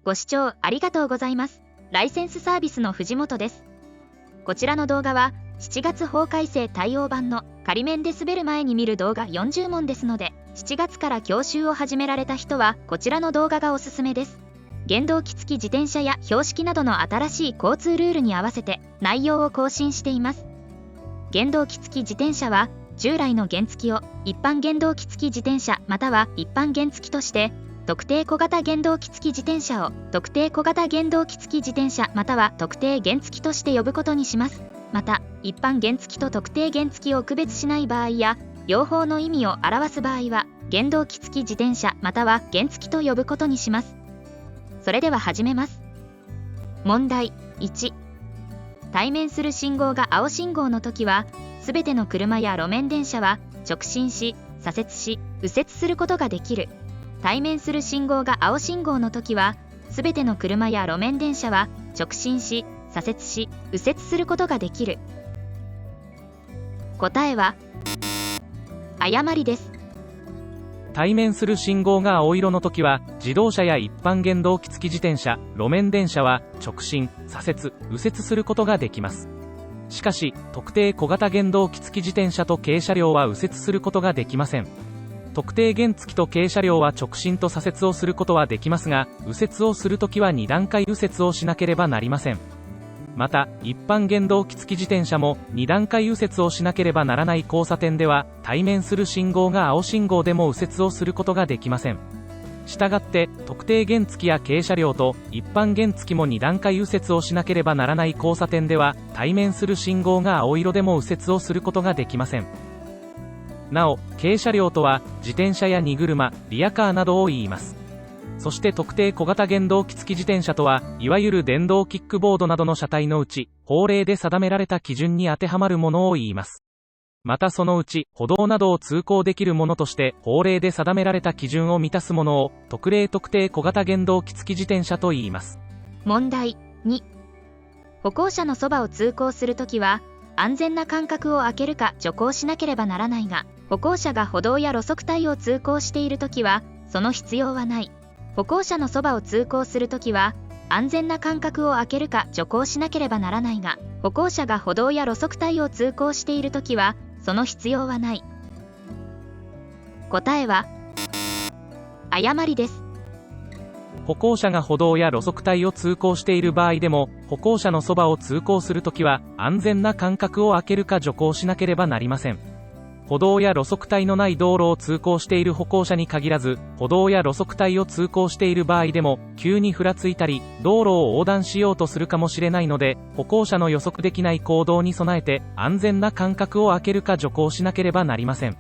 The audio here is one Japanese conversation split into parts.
ご視聴ありがとうございます。ライセンスサービスの藤本です。こちらの動画は7月法改正対応版の仮免で滑る前に見る動画40問ですので、7月から教習を始められた人はこちらの動画がおすすめです。原動機付き自転車や標識などの新しい交通ルールに合わせて内容を更新しています。原動機付き自転車は従来の原付を一般原動機付き自転車または一般原付として、特定小型原動機付き自転車を特定小型原動機付き自転車または特定原付として呼ぶことにします。また、一般原付と特定原付を区別しない場合や、両方の意味を表す場合は、原動機付き自転車または原付と呼ぶことにします。それでは始めます。問題1。対面する信号が青信号の時は、すべての車や路面電車は直進し、左折し、右折することができる。対面する信号が青信号の時は、すべての車や路面電車は直進し、左折し、右折することができる。答えは誤りです。対面する信号が青色の時は、自動車や一般原動機付き自転車、路面電車は直進、左折、右折することができます。しかし、特定小型原動機付き自転車と軽車両は右折することができません。特定原付と軽車両は直進と左折をすることはできますが、右折をするときは2段階右折をしなければなりません。また、一般原動機付き自転車も2段階右折をしなければならない交差点では、対面する信号が青信号でも右折をすることができません。したがって、特定原付や軽車両と一般原付も2段階右折をしなければならない交差点では、対面する信号が青色でも右折をすることができません。なお、軽車両とは自転車や荷車、リヤカーなどを言います。そして特定小型原動機付き自転車とは、いわゆる電動キックボードなどの車体のうち、法令で定められた基準に当てはまるものを言います。またそのうち、歩道などを通行できるものとして、法令で定められた基準を満たすものを、特例特定小型原動機付き自転車と言います。問題2。歩行者のそばを通行するときは、安全な間隔を空けるか徐行しなければならないが、歩行者が歩道や路側帯を通行しているときは、その必要はない。歩行者のそばを通行するときは、安全な間隔を空けるか徐行しなければならないが、歩行者が歩道や路側帯を通行しているときは、その必要はない。答えは誤りです。歩行者が歩道や路側帯を通行している場合でも、歩行者のそばを通行するときは、安全な間隔を空けるか徐行しなければなりません。歩道や路側帯のない道路を通行している歩行者に限らず、歩道や路側帯を通行している場合でも、急にふらついたり、道路を横断しようとするかもしれないので、歩行者の予測できない行動に備えて、安全な間隔を空けるか徐行しなければなりません。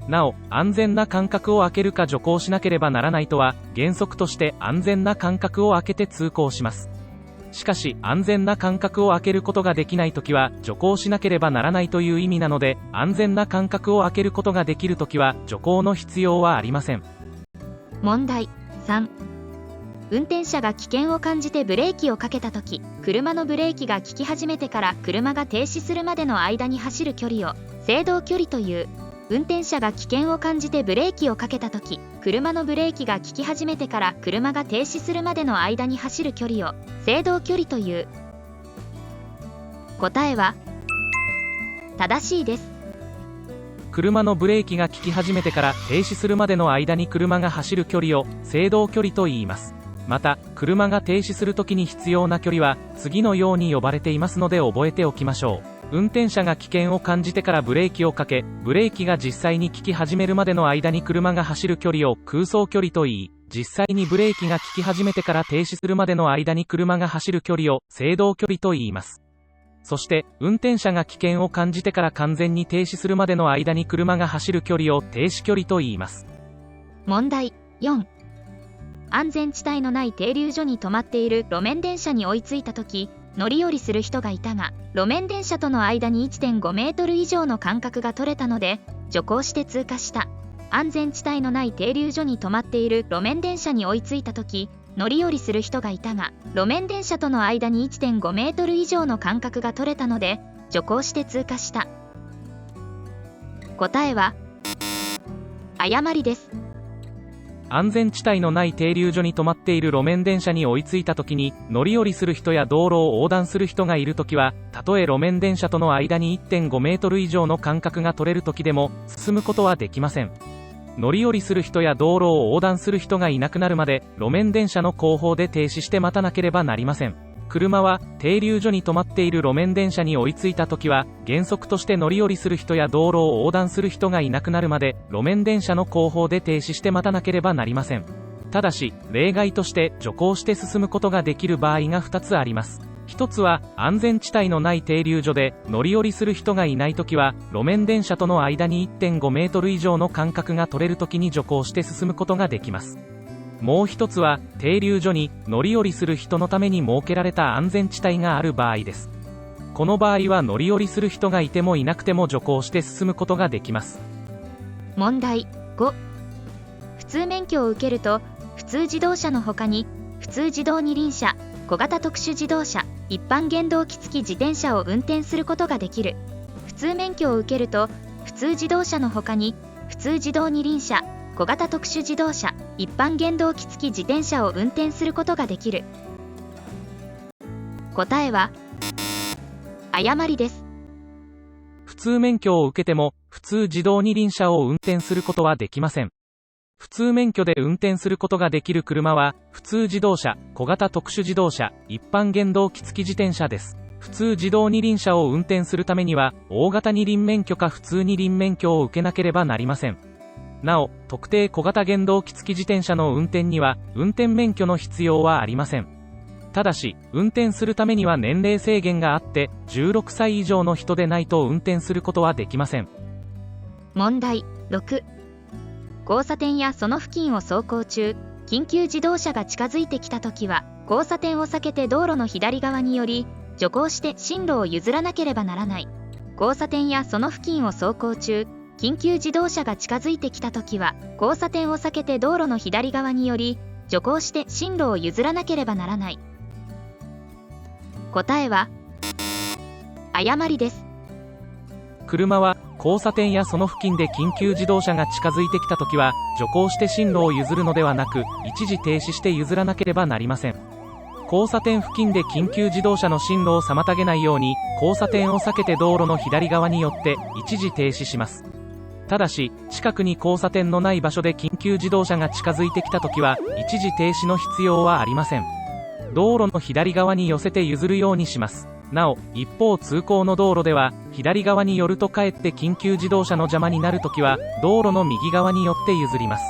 なお、安全な間隔を空けるか徐行しなければならないとは、原則として安全な間隔を空けて通行します。しかし、安全な間隔を空けることができないときは、徐行しなければならないという意味なので、安全な間隔を空けることができるときは、徐行の必要はありません。問題3。運転者が危険を感じてブレーキをかけたとき、車のブレーキが効き始めてから車が停止するまでの間に走る距離を制動距離という。運転者が危険を感じてブレーキをかけたとき、車のブレーキが効き始めてから車が停止するまでの間に走る距離を制動距離という。答えは正しいです。車のブレーキが効き始めてから停止するまでの間に車が走る距離を制動距離と言います。また、車が停止するときに必要な距離は次のように呼ばれていますので覚えておきましょう。運転者が危険を感じてからブレーキをかけ、ブレーキが実際に効き始めるまでの間に車が走る距離を空走距離と言い、実際にブレーキが効き始めてから停止するまでの間に車が走る距離を制動距離と言います。そして、運転者が危険を感じてから完全に停止するまでの間に車が走る距離を停止距離と言います。問題4。安全地帯のない停留所に止まっている路面電車に追いついたとき、乗り降りする人がいたが、路面電車との間に 1.5 メートル以上の間隔が取れたので、徐行して通過した。安全地帯のない停留所に止まっている路面電車に追いついたとき、乗り降りする人がいたが、路面電車との間に 1.5 メートル以上の間隔が取れたので、徐行して通過した。答えは誤りです。安全地帯のない停留所に止まっている路面電車に追いついた時に、乗り降りする人や道路を横断する人がいる時は、たとえ路面電車との間に 1.5 メートル以上の間隔が取れる時でも進むことはできません。乗り降りする人や道路を横断する人がいなくなるまで、路面電車の後方で停止して待たなければなりません。車は停留所に止まっている路面電車に追いついた時は、原則として乗り降りする人や道路を横断する人がいなくなるまで、路面電車の後方で停止して待たなければなりません。ただし、例外として徐行して進むことができる場合が2つあります。1つは、安全地帯のない停留所で乗り降りする人がいないときは、路面電車との間に 1.5 メートル以上の間隔が取れるときに徐行して進むことができます。もう1つは、停留所に乗り降りする人のために設けられた安全地帯がある場合です。この場合は乗り降りする人がいてもいなくても徐行して進むことができます。問題5。普通免許を受けると、普通自動車の他に、普通自動二輪車、小型特殊自動車、一般原動機付き自転車を運転することができる。普通免許を受けると、普通自動車の他に、普通自動二輪車、小型特殊自動車、一般原動機付き自転車を運転することができる。答えは誤りです。普通免許を受けても、普通自動二輪車を運転することはできません。普通免許で運転することができる車は、普通自動車、小型特殊自動車、一般原動機付き自転車です。普通自動二輪車を運転するためには、大型二輪免許か普通二輪免許を受けなければなりません。なお、特定小型原動機付き自転車の運転には、運転免許の必要はありません。ただし、運転するためには年齢制限があって、16歳以上の人でないと運転することはできません。問題6。交差点やその付近を走行中、緊急自動車が近づいてきたときは、交差点を避けて道路の左側に寄り、徐行して進路を譲らなければならない。交差点やその付近を走行中、緊急自動車が近づいてきたときは、交差点を避けて道路の左側に寄り、徐行して進路を譲らなければならない。答えは誤りです。車は交差点やその付近で緊急自動車が近づいてきたときは、徐行して進路を譲るのではなく、一時停止して譲らなければなりません。交差点付近で緊急自動車の進路を妨げないように、交差点を避けて道路の左側に寄って一時停止します。ただし、近くに交差点のない場所で緊急自動車が近づいてきたときは、一時停止の必要はありません。道路の左側に寄せて譲るようにします。なお、一方通行の道路では、左側に寄るとかえって緊急自動車の邪魔になるときは、道路の右側に寄って譲ります。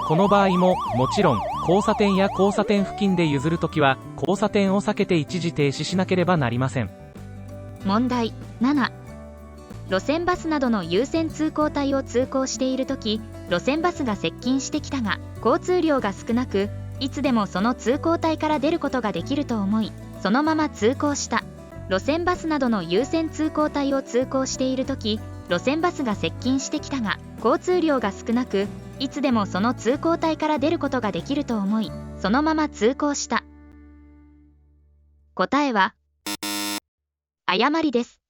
この場合も、もちろん、交差点や交差点付近で譲るときは、交差点を避けて一時停止しなければなりません。問題7。路線バスなどの優先通行帯を通行しているとき、路線バスが接近してきたが、交通量が少なく、いつでもその通行帯から出ることができると思い、そのまま通行した。路線バスなどの優先通行帯を通行しているとき、路線バスが接近してきたが、交通量が少なく、いつでもその通行帯から出ることができると思い、そのまま通行した。答えは誤りです。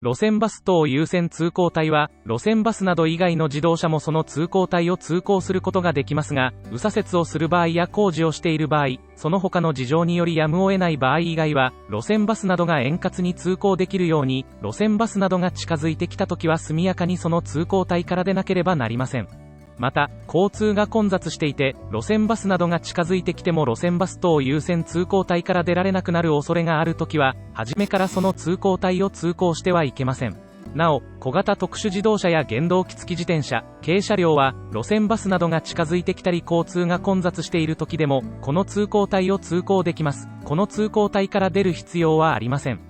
路線バス等優先通行帯は、路線バスなど以外の自動車もその通行帯を通行することができますが、右左折をする場合や工事をしている場合、その他の事情によりやむを得ない場合以外は、路線バスなどが円滑に通行できるように、路線バスなどが近づいてきたときは速やかにその通行帯から出なければなりません。また、交通が混雑していて、路線バスなどが近づいてきても路線バス等優先通行帯から出られなくなる恐れがあるときは、初めからその通行帯を通行してはいけません。なお、小型特殊自動車や原動機付き自転車、軽車両は、路線バスなどが近づいてきたり交通が混雑しているときでも、この通行帯を通行できます。この通行帯から出る必要はありません。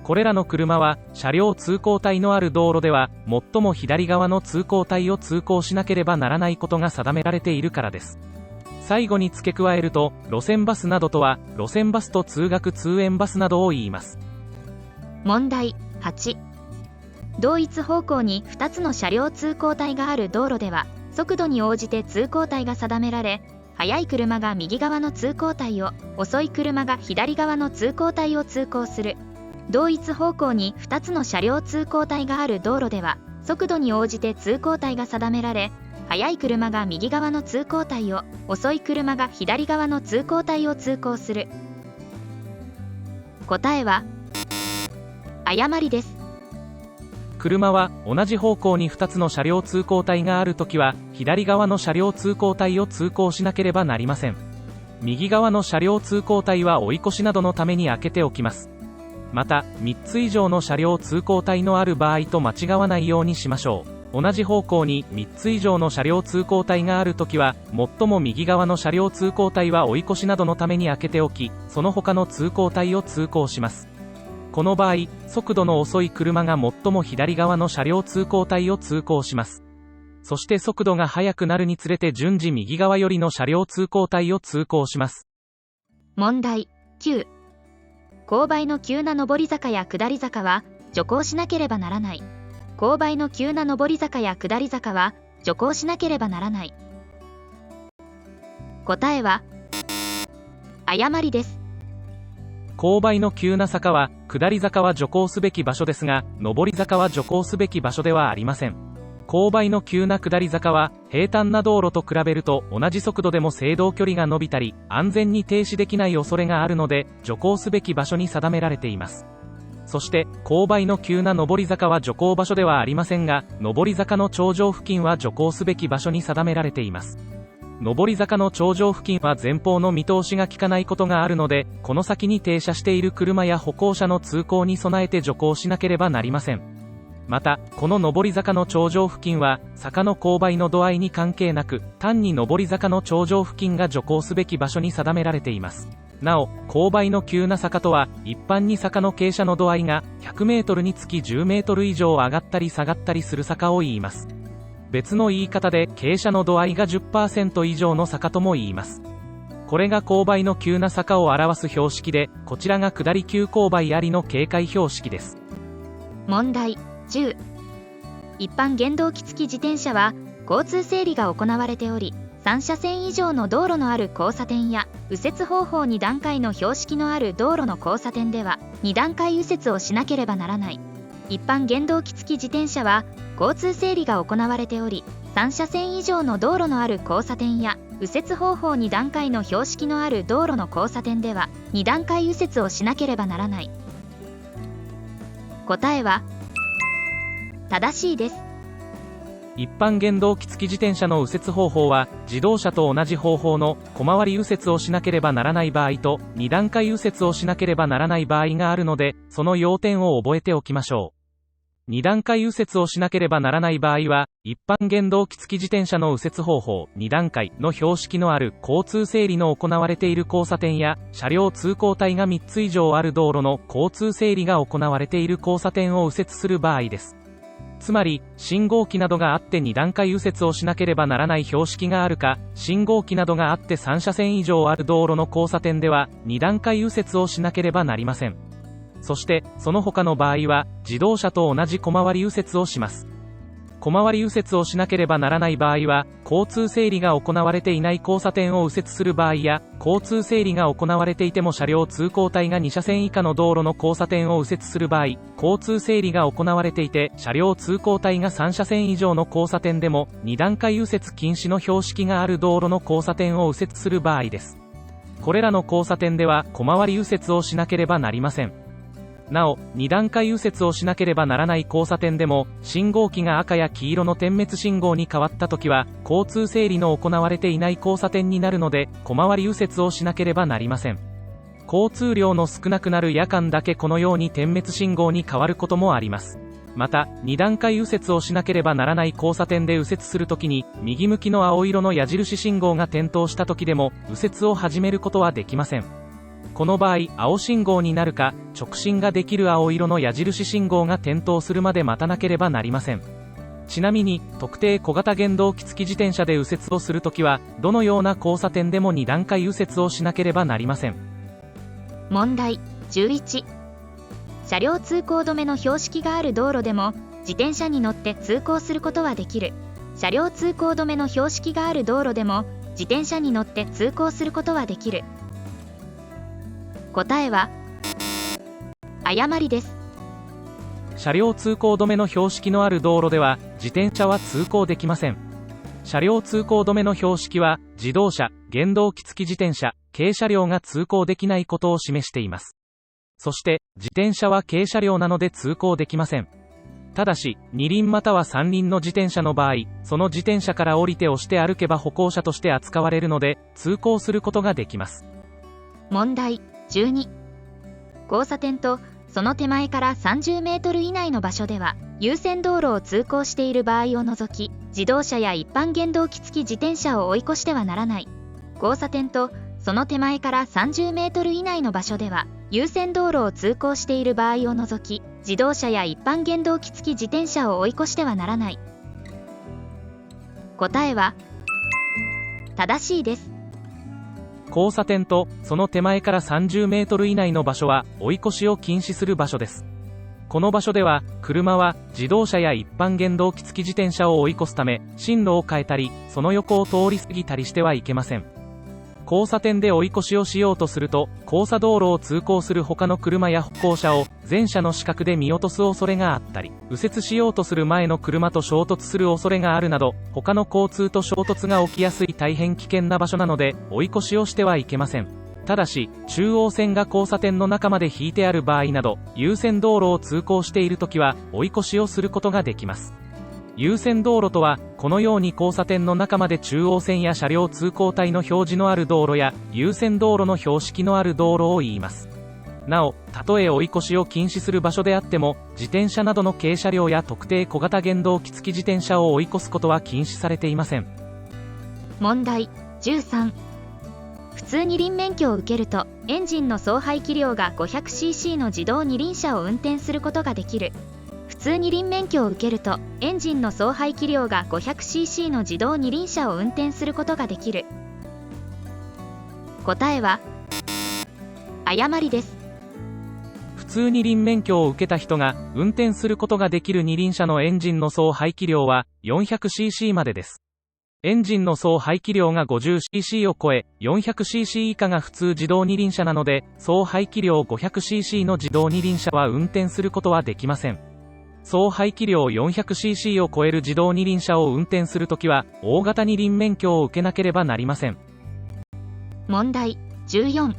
これらの車は、車両通行帯のある道路では、最も左側の通行帯を通行しなければならないことが定められているからです。最後に付け加えると、路線バスなどとは、路線バスと通学通園バスなどを言います。問題8。同一方向に2つの車両通行帯がある道路では、速度に応じて通行帯が定められ、速い車が右側の通行帯を、遅い車が左側の通行帯を通行する。同一方向に2つの車両通行帯がある道路では、速度に応じて通行帯が定められ、速い車が右側の通行帯を、遅い車が左側の通行帯を通行する。答えは誤りです。車は同じ方向に2つの車両通行帯があるときは、左側の車両通行帯を通行しなければなりません。右側の車両通行帯は追い越しなどのために開けておきます。また、3つ以上の車両通行帯のある場合と間違わないようにしましょう。同じ方向に3つ以上の車両通行帯があるときは、最も右側の車両通行帯は追い越しなどのために開けておき、その他の通行帯を通行します。この場合、速度の遅い車が最も左側の車両通行帯を通行します。そして速度が速くなるにつれて順次右側よりの車両通行帯を通行します。問題9。勾配の急な上り坂や下り坂は徐行しなければならない。勾配の急な上り坂や下り坂は徐行しなければならない。答えは誤りです。勾配の急な坂は、下り坂は徐行すべき場所ですが、上り坂は徐行すべき場所ではありません。勾配の急な下り坂は、平坦な道路と比べると同じ速度でも制動距離が伸びたり、安全に停止できない恐れがあるので、徐行すべき場所に定められています。そして、勾配の急な上り坂は徐行場所ではありませんが、上り坂の頂上付近は徐行すべき場所に定められています。上り坂の頂上付近は前方の見通しが利かないことがあるので、この先に停車している車や歩行者の通行に備えて徐行しなければなりません。また、この上り坂の頂上付近は、坂の勾配の度合いに関係なく、単に上り坂の頂上付近が徐行すべき場所に定められています。なお、勾配の急な坂とは、一般に坂の傾斜の度合いが、100メートルにつき10メートル以上上がったり下がったりする坂を言います。別の言い方で、傾斜の度合いが 10% 以上の坂とも言います。これが勾配の急な坂を表す標識で、こちらが下り急勾配ありの警戒標識です。問題10。一般原動機付き自転車は交通整理が行われており、3車線以上の道路のある交差点や右折方法2段階の標識のある道路の交差点では2段階右折をしなければならない。一般原動機付き自転車は交通整理が行われており、3車線以上の道路のある交差点や右折方法2段階の標識のある道路の交差点では2段階右折をしなければならない。答えは正しいです。一般原動機付き自転車の右折方法は、自動車と同じ方法の小回り右折をしなければならない場合と2段階右折をしなければならない場合があるので、その要点を覚えておきましょう。2段階右折をしなければならない場合は、一般原動機付き自転車の右折方法2段階の標識のある交通整理の行われている交差点や、車両通行帯が3つ以上ある道路の交通整理が行われている交差点を右折する場合です。つまり、信号機などがあって2段階右折をしなければならない標識があるか、信号機などがあって3車線以上ある道路の交差点では、2段階右折をしなければなりません。そして、その他の場合は、自動車と同じ小回り右折をします。小回り右折をしなければならない場合は、交通整理が行われていない交差点を右折する場合や、交通整理が行われていても車両通行帯が2車線以下の道路の交差点を右折する場合、交通整理が行われていて、車両通行帯が3車線以上の交差点でも、2段階右折禁止の標識がある道路の交差点を右折する場合です。これらの交差点では、小回り右折をしなければなりません。なお、2段階右折をしなければならない交差点でも、信号機が赤や黄色の点滅信号に変わったときは、交通整理の行われていない交差点になるので、小回り右折をしなければなりません。交通量の少なくなる夜間だけこのように点滅信号に変わることもあります。また、2段階右折をしなければならない交差点で右折するときに、右向きの青色の矢印信号が点灯したときでも、右折を始めることはできません。この場合、青信号になるか、直進ができる青色の矢印信号が点灯するまで待たなければなりません。ちなみに、特定小型原動機付き自転車で右折をするときは、どのような交差点でも2段階右折をしなければなりません。問題11。車両通行止めの標識がある道路でも、自転車に乗って通行することはできる。車両通行止めの標識がある道路でも、自転車に乗って通行することはできる。答えは誤りです。車両通行止めの標識のある道路では、自転車は通行できません。車両通行止めの標識は、自動車、原動機付き自転車、軽車両が通行できないことを示しています。そして、自転車は軽車両なので通行できません。ただし、二輪または三輪の自転車の場合、その自転車から降りて押して歩けば歩行者として扱われるので、通行することができます。問題12。交差点とその手前から30メートル以内の場所では、優先道路を通行している場合を除き、自動車や一般原動機付き自転車を追い越してはならない。交差点とその手前から30メートル以内の場所では、優先道路を通行している場合を除き、自動車や一般原動機付き自転車を追い越してはならない。答えは正しいです。交差点とその手前から30メートル以内の場所は追い越しを禁止する場所です。この場所では、車は自動車や一般原動機付き自転車を追い越すため、進路を変えたり、その横を通り過ぎたりしてはいけません。交差点で追い越しをしようとすると、交差道路を通行する他の車や歩行者を前車の死角で見落とす恐れがあったり、右折しようとする前の車と衝突する恐れがあるなど、他の交通と衝突が起きやすい大変危険な場所なので、追い越しをしてはいけません。ただし、中央線が交差点の中まで引いてある場合など、優先道路を通行しているときは、追い越しをすることができます。優先道路とは、このように交差点の中まで中央線や車両通行帯の表示のある道路や、優先道路の標識のある道路を言います。なお、たとえ追い越しを禁止する場所であっても、自転車などの軽車両や特定小型原動機付き自転車を追い越すことは禁止されていません。問題13。普通二輪免許を受けると、エンジンの総排気量が 500cc の自動二輪車を運転することができる。普通二輪免許を受けると、エンジンの総排気量が 500cc の自動二輪車を運転することができる。答えは誤りです。普通二輪免許を受けた人が運転することができる二輪車のエンジンの総排気量は 400cc までです。エンジンの総排気量が 50cc を超え、400cc 以下が普通自動二輪車なので、総排気量 500cc の自動二輪車は運転することはできません。総排気量 400cc を超える自動二輪車を運転するときは、大型二輪免許を受けなければなりません。問題14。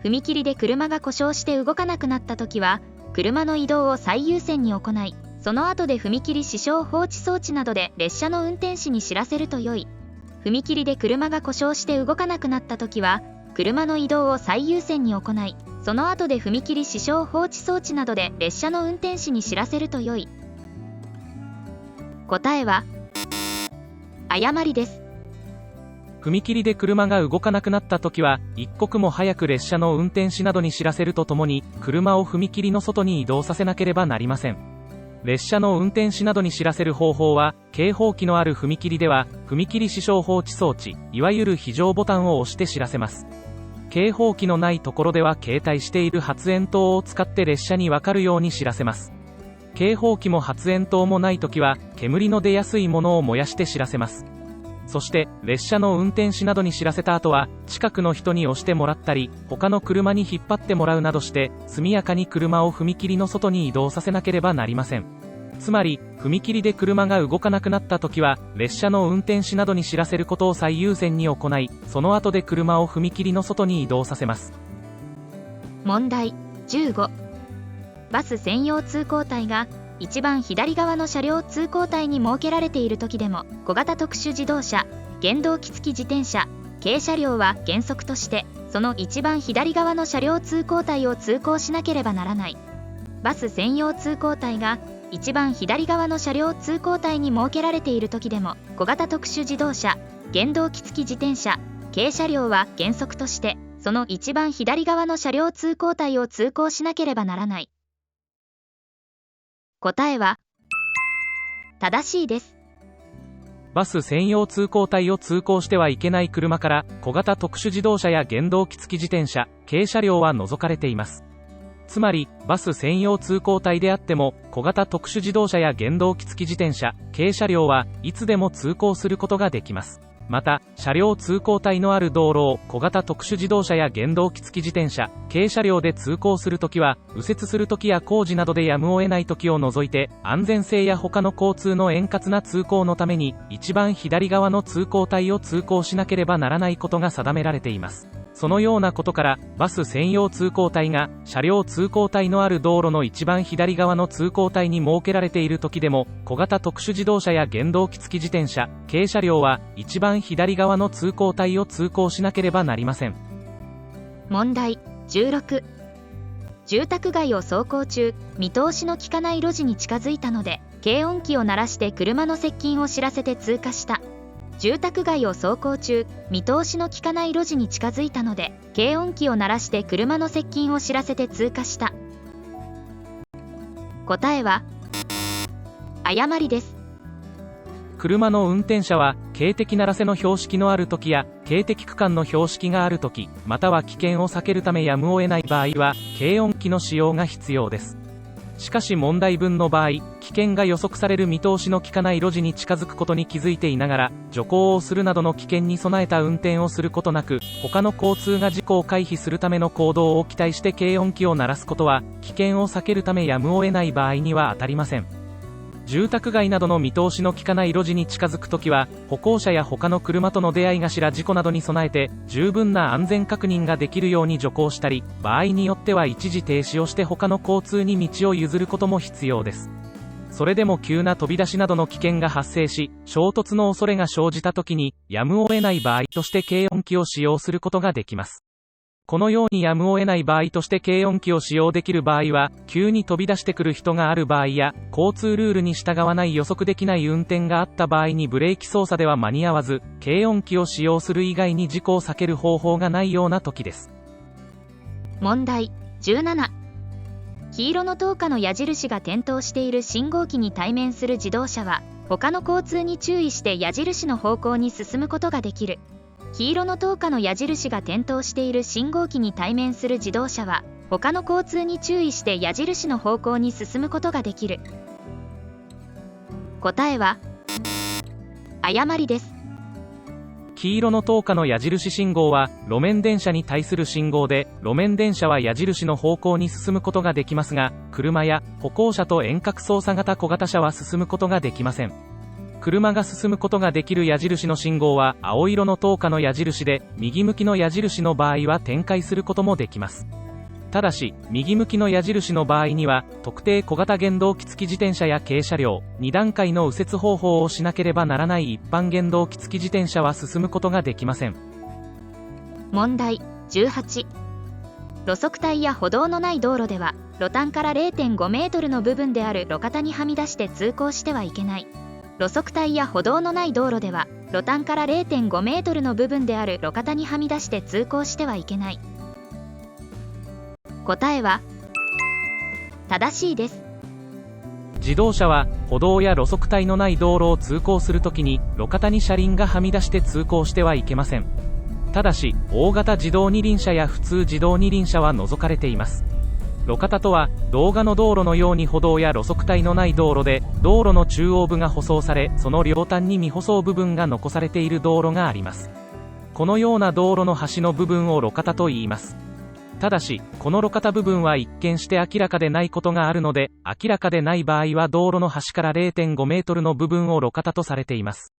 踏切で車が故障して動かなくなったときは、車の移動を最優先に行い、その後で踏切支障放置装置などで列車の運転士に知らせると良い。踏切で車が故障して動かなくなったときは、車の移動を最優先に行い、その後で踏切支障放置装置などで列車の運転士に知らせると良い。答えは誤りです。踏切で車が動かなくなったときは、一刻も早く列車の運転士などに知らせるとともに、車を踏切の外に移動させなければなりません。列車の運転士などに知らせる方法は、警報器のある踏切では、踏切支障放置装置、いわゆる非常ボタンを押して知らせます。警報器のないところでは携帯している発煙筒を使って列車に分かるように知らせます。警報器も発煙筒もないときは、煙の出やすいものを燃やして知らせます。そして、列車の運転士などに知らせた後は、近くの人に押してもらったり、他の車に引っ張ってもらうなどして、速やかに車を踏切の外に移動させなければなりません。つまり、踏切で車が動かなくなった時は、列車の運転士などに知らせることを最優先に行い、その後で車を踏切の外に移動させます。問題15。バス専用通行帯が一番左側の車両通行帯に設けられている時でも、小型特殊自動車、原動機付き自転車、軽車両は原則としてその一番左側の車両通行帯を通行しなければならない。バス専用通行帯が一番左側の車両通行帯に設けられている時でも、小型特殊自動車、原動機付き自転車、軽車両は原則としてその一番左側の車両通行帯を通行しなければならない。答えは正しいです。バス専用通行帯を通行してはいけない車から小型特殊自動車や原動機付き自転車、軽車両は除かれています。つまり、バス専用通行帯であっても、小型特殊自動車や原動機付き自転車、軽車両はいつでも通行することができます。また、車両通行帯のある道路を小型特殊自動車や原動機付き自転車、軽車両で通行するときは、右折するときや工事などでやむを得ないときを除いて、安全性や他の交通の円滑な通行のために、一番左側の通行帯を通行しなければならないことが定められています。そのようなことから、バス専用通行帯が、車両通行帯のある道路の一番左側の通行帯に設けられている時でも、小型特殊自動車や原動機付き自転車、軽車両は、一番左側の通行帯を通行しなければなりません。問題16。住宅街を走行中、見通しの利かない路地に近づいたので、警音機を鳴らして車の接近を知らせて通過した。住宅街を走行中、見通しの利かない路地に近づいたので、警音機を鳴らして車の接近を知らせて通過した。答えは誤りです。車の運転者は、警笛鳴らせの標識のあるときや、警笛区間の標識があるとき、または危険を避けるためやむを得ない場合は、警音機の使用が必要です。しかし問題文の場合、危険が予測される見通しの利かない路地に近づくことに気づいていながら、徐行をするなどの危険に備えた運転をすることなく、他の交通が事故を回避するための行動を期待して警音機を鳴らすことは、危険を避けるためやむを得ない場合には当たりません。住宅街などの見通しの利かない路地に近づくときは、歩行者や他の車との出会い頭事故などに備えて、十分な安全確認ができるように徐行したり、場合によっては一時停止をして他の交通に道を譲ることも必要です。それでも急な飛び出しなどの危険が発生し、衝突の恐れが生じたときに、やむを得ない場合として警音機を使用することができます。このようにやむを得ない場合として警音機を使用できる場合は、急に飛び出してくる人がある場合や、交通ルールに従わない予測できない運転があった場合にブレーキ操作では間に合わず、警音機を使用する以外に事故を避ける方法がないような時です。問題17。黄色の灯火の矢印が点灯している信号機に対面する自動車は、他の交通に注意して矢印の方向に進むことができる。黄色の灯火の矢印が点灯している信号機に対面する自動車は、他の交通に注意して矢印の方向に進むことができる。答えは誤りです。黄色の灯火の矢印信号は、路面電車に対する信号で、路面電車は矢印の方向に進むことができますが、車や歩行者と遠隔操作型小型車は進むことができません。車が進むことができる矢印の信号は青色の灯火の矢印で、右向きの矢印の場合は展開することもできます。ただし、右向きの矢印の場合には、特定小型原動機付き自転車や軽車両、2段階の右折方法をしなければならない一般原動機付き自転車は進むことができません。問題18。路側帯や歩道のない道路では、路端から 0.5 メートルの部分である路肩にはみ出して通行してはいけない。路側帯や歩道のない道路では、路端から 0.5 メートルの部分である路肩にはみ出して通行してはいけない。答えは正しいです。自動車は歩道や路側帯のない道路を通行するときに路肩に車輪がはみ出して通行してはいけません。ただし、大型自動二輪車や普通自動二輪車は除かれています。路肩とは、動画の道路のように歩道や路側帯のない道路で、道路の中央部が舗装され、その両端に未舗装部分が残されている道路があります。このような道路の端の部分を路肩と言います。ただし、この路肩部分は一見して明らかでないことがあるので、明らかでない場合は道路の端から 0.5 メートルの部分を路肩とされています。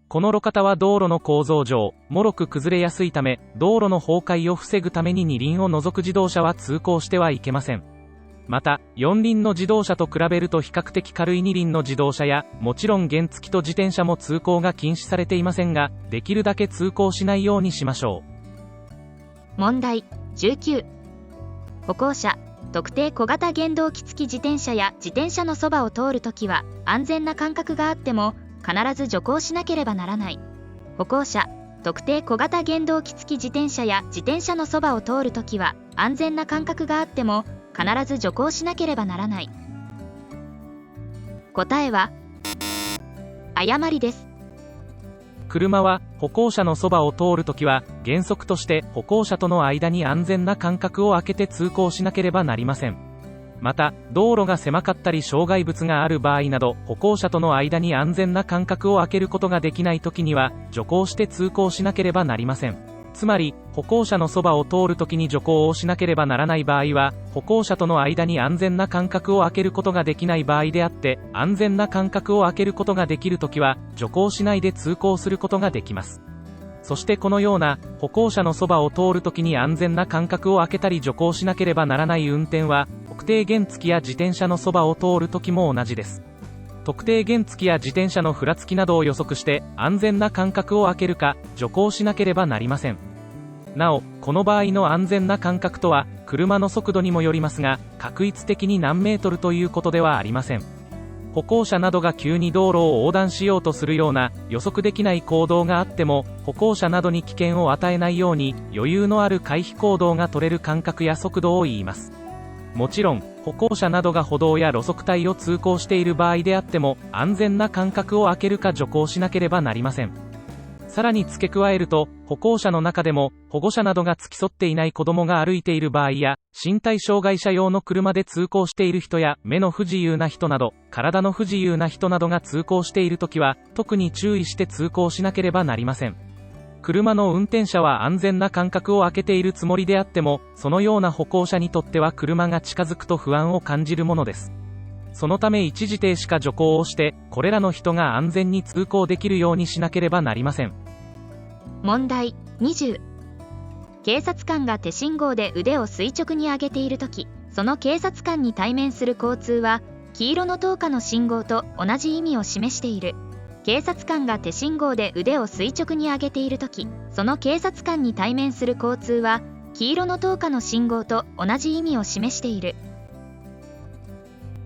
この路肩は道路の構造上、脆く崩れやすいため、道路の崩壊を防ぐために二輪を除く自動車は通行してはいけません。また、四輪の自動車と比べると比較的軽い二輪の自動車や、もちろん原付と自転車も通行が禁止されていませんが、できるだけ通行しないようにしましょう。問題19。歩行者、特定小型原動機付き自転車や自転車のそばを通るときは、安全な間隔があっても、必ず徐行しなければならない。歩行者、特定小型原動機付き自転車や自転車のそばを通るときは、安全な間隔があっても、必ず徐行しなければならない。答えは誤りです。車は歩行者のそばを通るときは、原則として歩行者との間に安全な間隔を空けて通行しなければなりません。また、道路が狭かったり障害物がある場合など、歩行者との間に安全な間隔を空けることができないときには、徐行して通行しなければなりません。つまり、歩行者のそばを通るときに徐行をしなければならない場合は、歩行者との間に安全な間隔を空けることができない場合であって、安全な間隔を空けることができるときは、徐行しないで通行することができます。そしてこのような、歩行者のそばを通るときに安全な間隔を空けたり徐行しなければならない運転は、特定原付や自転車のそばを通るときも同じです。特定原付や自転車のふらつきなどを予測して、安全な間隔を空けるか、徐行しなければなりません。なお、この場合の安全な間隔とは、車の速度にもよりますが、確一的に何メートルということではありません。歩行者などが急に道路を横断しようとするような予測できない行動があっても、歩行者などに危険を与えないように余裕のある回避行動が取れる間隔や速度を言います。もちろん、歩行者などが歩道や路側帯を通行している場合であっても、安全な間隔を空けるか徐行しなければなりません。さらに付け加えると、歩行者の中でも保護者などが付き添っていない子供が歩いている場合や、身体障害者用の車で通行している人や目の不自由な人など、体の不自由な人などが通行しているときは、特に注意して通行しなければなりません。車の運転者は安全な間隔を空けているつもりであっても、そのような歩行者にとっては車が近づくと不安を感じるものです。そのため一時停止か徐行をして、これらの人が安全に通行できるようにしなければなりません。問題20。警察官が手信号で腕を垂直に上げているとき、その警察官に対面する交通は、黄色の灯火の信号と同じ意味を示している。警察官が手信号で腕を垂直に上げているとき、その警察官に対面する交通は、黄色の灯火の信号と同じ意味を示している。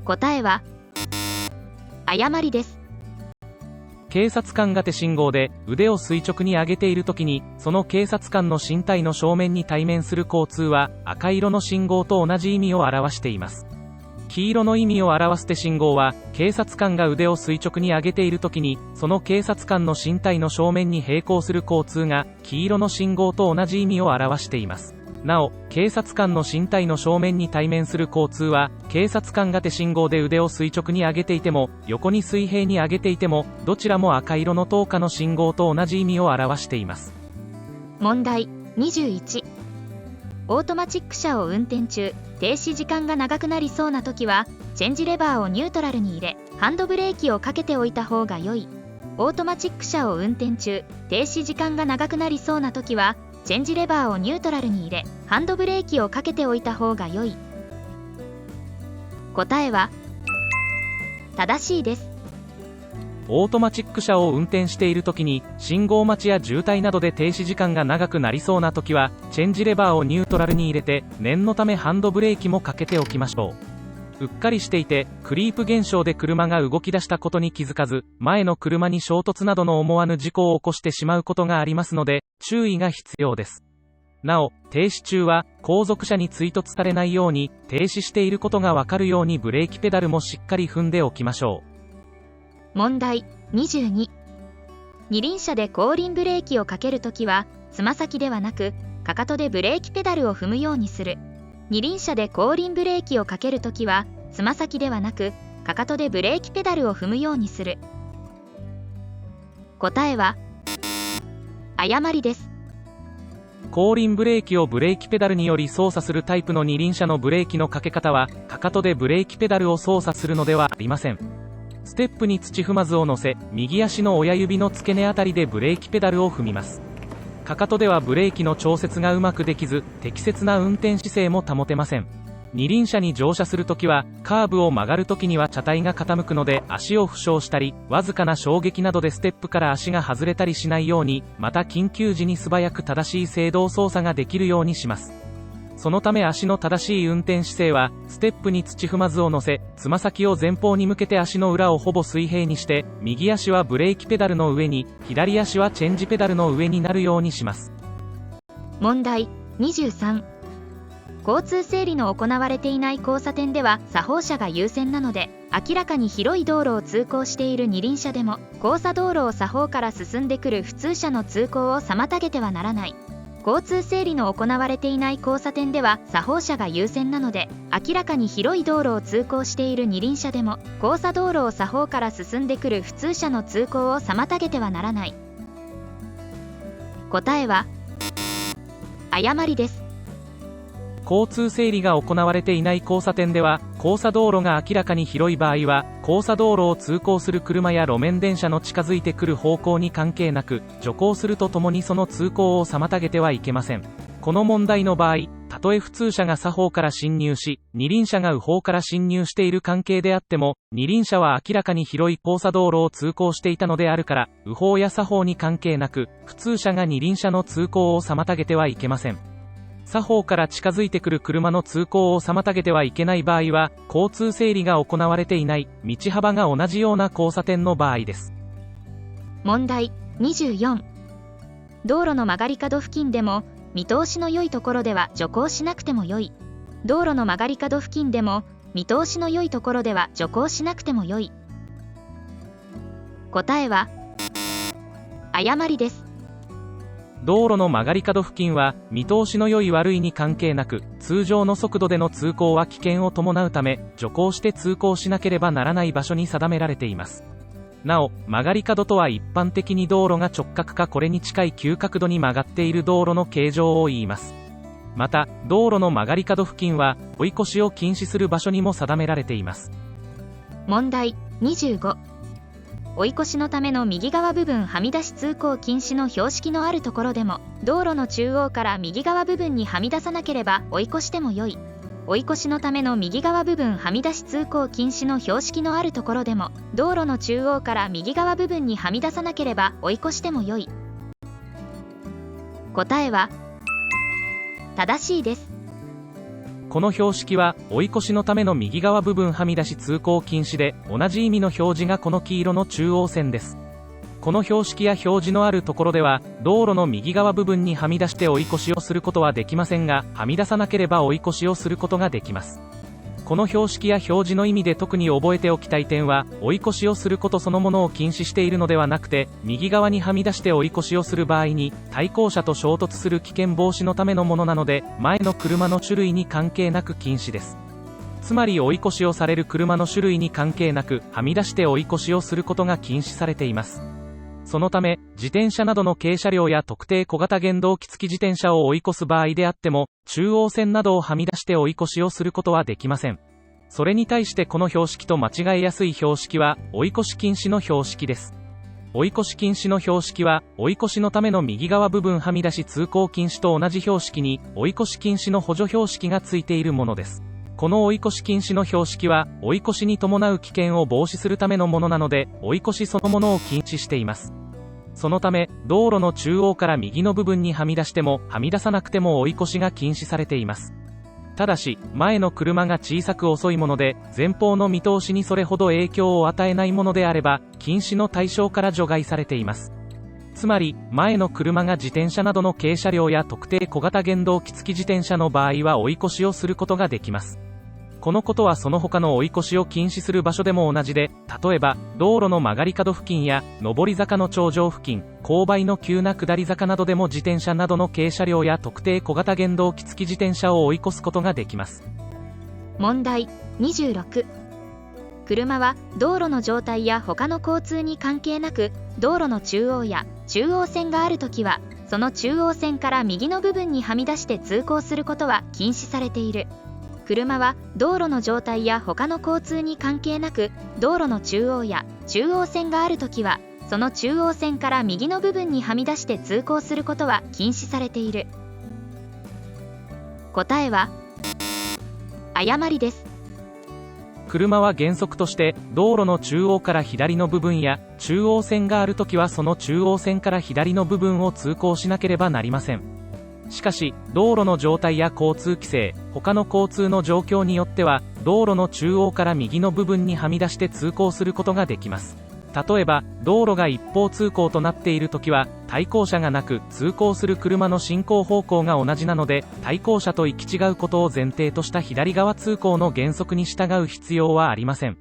答えは、誤りです。警察官が手信号で腕を垂直に上げているときに、その警察官の身体の正面に対面する交通は、赤色の信号と同じ意味を表しています。黄色の意味を表す手信号は、警察官が腕を垂直に上げているときに、その警察官の身体の正面に並行する交通が、黄色の信号と同じ意味を表しています。なお、警察官の身体の正面に対面する交通は、警察官が手信号で腕を垂直に上げていても、横に水平に上げていても、どちらも赤色の灯火の信号と同じ意味を表しています。問題21。オートマチック車を運転中、停止時間が長くなりそうな時は、チェンジレバーをニュートラルに入れ、ハンドブレーキをかけておいた方が良い。オートマチック車を運転中、停止時間が長くなりそうな時は、チェンジレバーをニュートラルに入れ、ハンドブレーキをかけておいた方が良い。答えは、正しいです。オートマチック車を運転しているときに、信号待ちや渋滞などで停止時間が長くなりそうなときは、チェンジレバーをニュートラルに入れて、念のためハンドブレーキもかけておきましょう。うっかりしていて、クリープ現象で車が動き出したことに気づかず、前の車に衝突などの思わぬ事故を起こしてしまうことがありますので、注意が必要です。なお、停止中は、後続車に追突されないように、停止していることがわかるようにブレーキペダルもしっかり踏んでおきましょう。問題22。二輪車で後輪ブレーキをかけるときは、つま先ではなく、かかとでブレーキペダルを踏むようにする。二輪車で後輪ブレーキをかけるときは、つま先ではなく、かかとでブレーキペダルを踏むようにする。答えは、誤りです。後輪ブレーキをブレーキペダルにより操作するタイプの二輪車のブレーキのかけ方は、かかとでブレーキペダルを操作するのではありません。ステップに土踏まずを乗せ、右足の親指の付け根あたりでブレーキペダルを踏みます。かかとではブレーキの調節がうまくできず、適切な運転姿勢も保てません。二輪車に乗車するときは、カーブを曲がるときには車体が傾くので足を負傷したり、わずかな衝撃などでステップから足が外れたりしないように、また緊急時に素早く正しい制動操作ができるようにします。そのため足の正しい運転姿勢は、ステップに土踏まずを乗せ、つま先を前方に向けて足の裏をほぼ水平にして、右足はブレーキペダルの上に、左足はチェンジペダルの上になるようにします。問題23。交通整理の行われていない交差点では左方車が優先なので、明らかに広い道路を通行している二輪車でも交差道路を左方から進んでくる普通車の通行を妨げてはならない。交通整理の行われていない交差点では作法車が優先なので、明らかに広い道路を通行している二輪車でも交差道路を作法から進んでくる普通車の通行を妨げてはならない。答えは誤りです。交通整理が行われていない交差点では、交差道路が明らかに広い場合は、交差道路を通行する車や路面電車の近づいてくる方向に関係なく、徐行するとともにその通行を妨げてはいけません。この問題の場合、たとえ普通車が左方から進入し、二輪車が右方から進入している関係であっても、二輪車は明らかに広い交差道路を通行していたのであるから、右方や左方に関係なく、普通車が二輪車の通行を妨げてはいけません。左方から近づいてくる車の通行を妨げてはいけない場合は、交通整理が行われていない道幅が同じような交差点の場合です。問題24。道路の曲がり角付近でも見通しの良いところでは徐行しなくても良い。道路の曲がり角付近でも見通しの良いところでは徐行しなくても良い。答えは誤りです。道路の曲がり角付近は見通しの良い悪いに関係なく、通常の速度での通行は危険を伴うため、徐行して通行しなければならない場所に定められています。なお、曲がり角とは一般的に道路が直角かこれに近い急角度に曲がっている道路の形状を言います。また、道路の曲がり角付近は追い越しを禁止する場所にも定められています。問題25。追い越しのための右側部分はみ出し通行禁止の標識のあるところでも、道路の中央から右側部分にはみ出さなければ追い越しても良い。追い越しのための右側部分はみ出し通行禁止の標識のあるところでも、道路の中央から右側部分にはみ出さなければ追い越しても良い。答えは正しいです。この標識は追い越しのための右側部分はみ出し通行禁止で、同じ意味の表示がこの黄色の中央線です。この標識や表示のあるところでは、道路の右側部分にはみ出して追い越しをすることはできませんが、はみ出さなければ追い越しをすることができます。この標識や表示の意味で特に覚えておきたい点は、追い越しをすることそのものを禁止しているのではなくて、右側にはみ出して追い越しをする場合に、対向車と衝突する危険防止のためのものなので、前の車の種類に関係なく禁止です。つまり追い越しをされる車の種類に関係なく、はみ出して追い越しをすることが禁止されています。そのため、自転車などの軽車両や特定小型原動機付き自転車を追い越す場合であっても、中央線などをはみ出して追い越しをすることはできません。それに対してこの標識と間違えやすい標識は、追い越し禁止の標識です。追い越し禁止の標識は、追い越しのための右側部分はみ出し通行禁止と同じ標識に、追い越し禁止の補助標識がついているものです。この追い越し禁止の標識は、追い越しに伴う危険を防止するためのものなので、追い越しそのものを禁止しています。そのため、道路の中央から右の部分にはみ出しても、はみ出さなくても追い越しが禁止されています。ただし、前の車が小さく遅いもので、前方の見通しにそれほど影響を与えないものであれば、禁止の対象から除外されています。つまり、前の車が自転車などの軽車両や特定小型原動機付き自転車の場合は追い越しをすることができます。このことはその他の追い越しを禁止する場所でも同じで、例えば、道路の曲がり角付近や、上り坂の頂上付近、勾配の急な下り坂などでも自転車などの軽車両や特定小型原動機付き自転車を追い越すことができます。問題26。車は道路の状態や他の交通に関係なく、道路の中央や中央線があるときは、その中央線から右の部分にはみ出して通行することは禁止されている。車は道路の状態や他の交通に関係なく、道路の中央や中央線があるときは、その中央線から右の部分にはみ出して通行することは禁止されている。答えは誤りです。車は原則として道路の中央から左の部分や中央線があるときはその中央線から左の部分を通行しなければなりません。しかし、道路の状態や交通規制、他の交通の状況によっては、道路の中央から右の部分にはみ出して通行することができます。例えば、道路が一方通行となっているときは、対向車がなく、通行する車の進行方向が同じなので、対向車と行き違うことを前提とした左側通行の原則に従う必要はありません。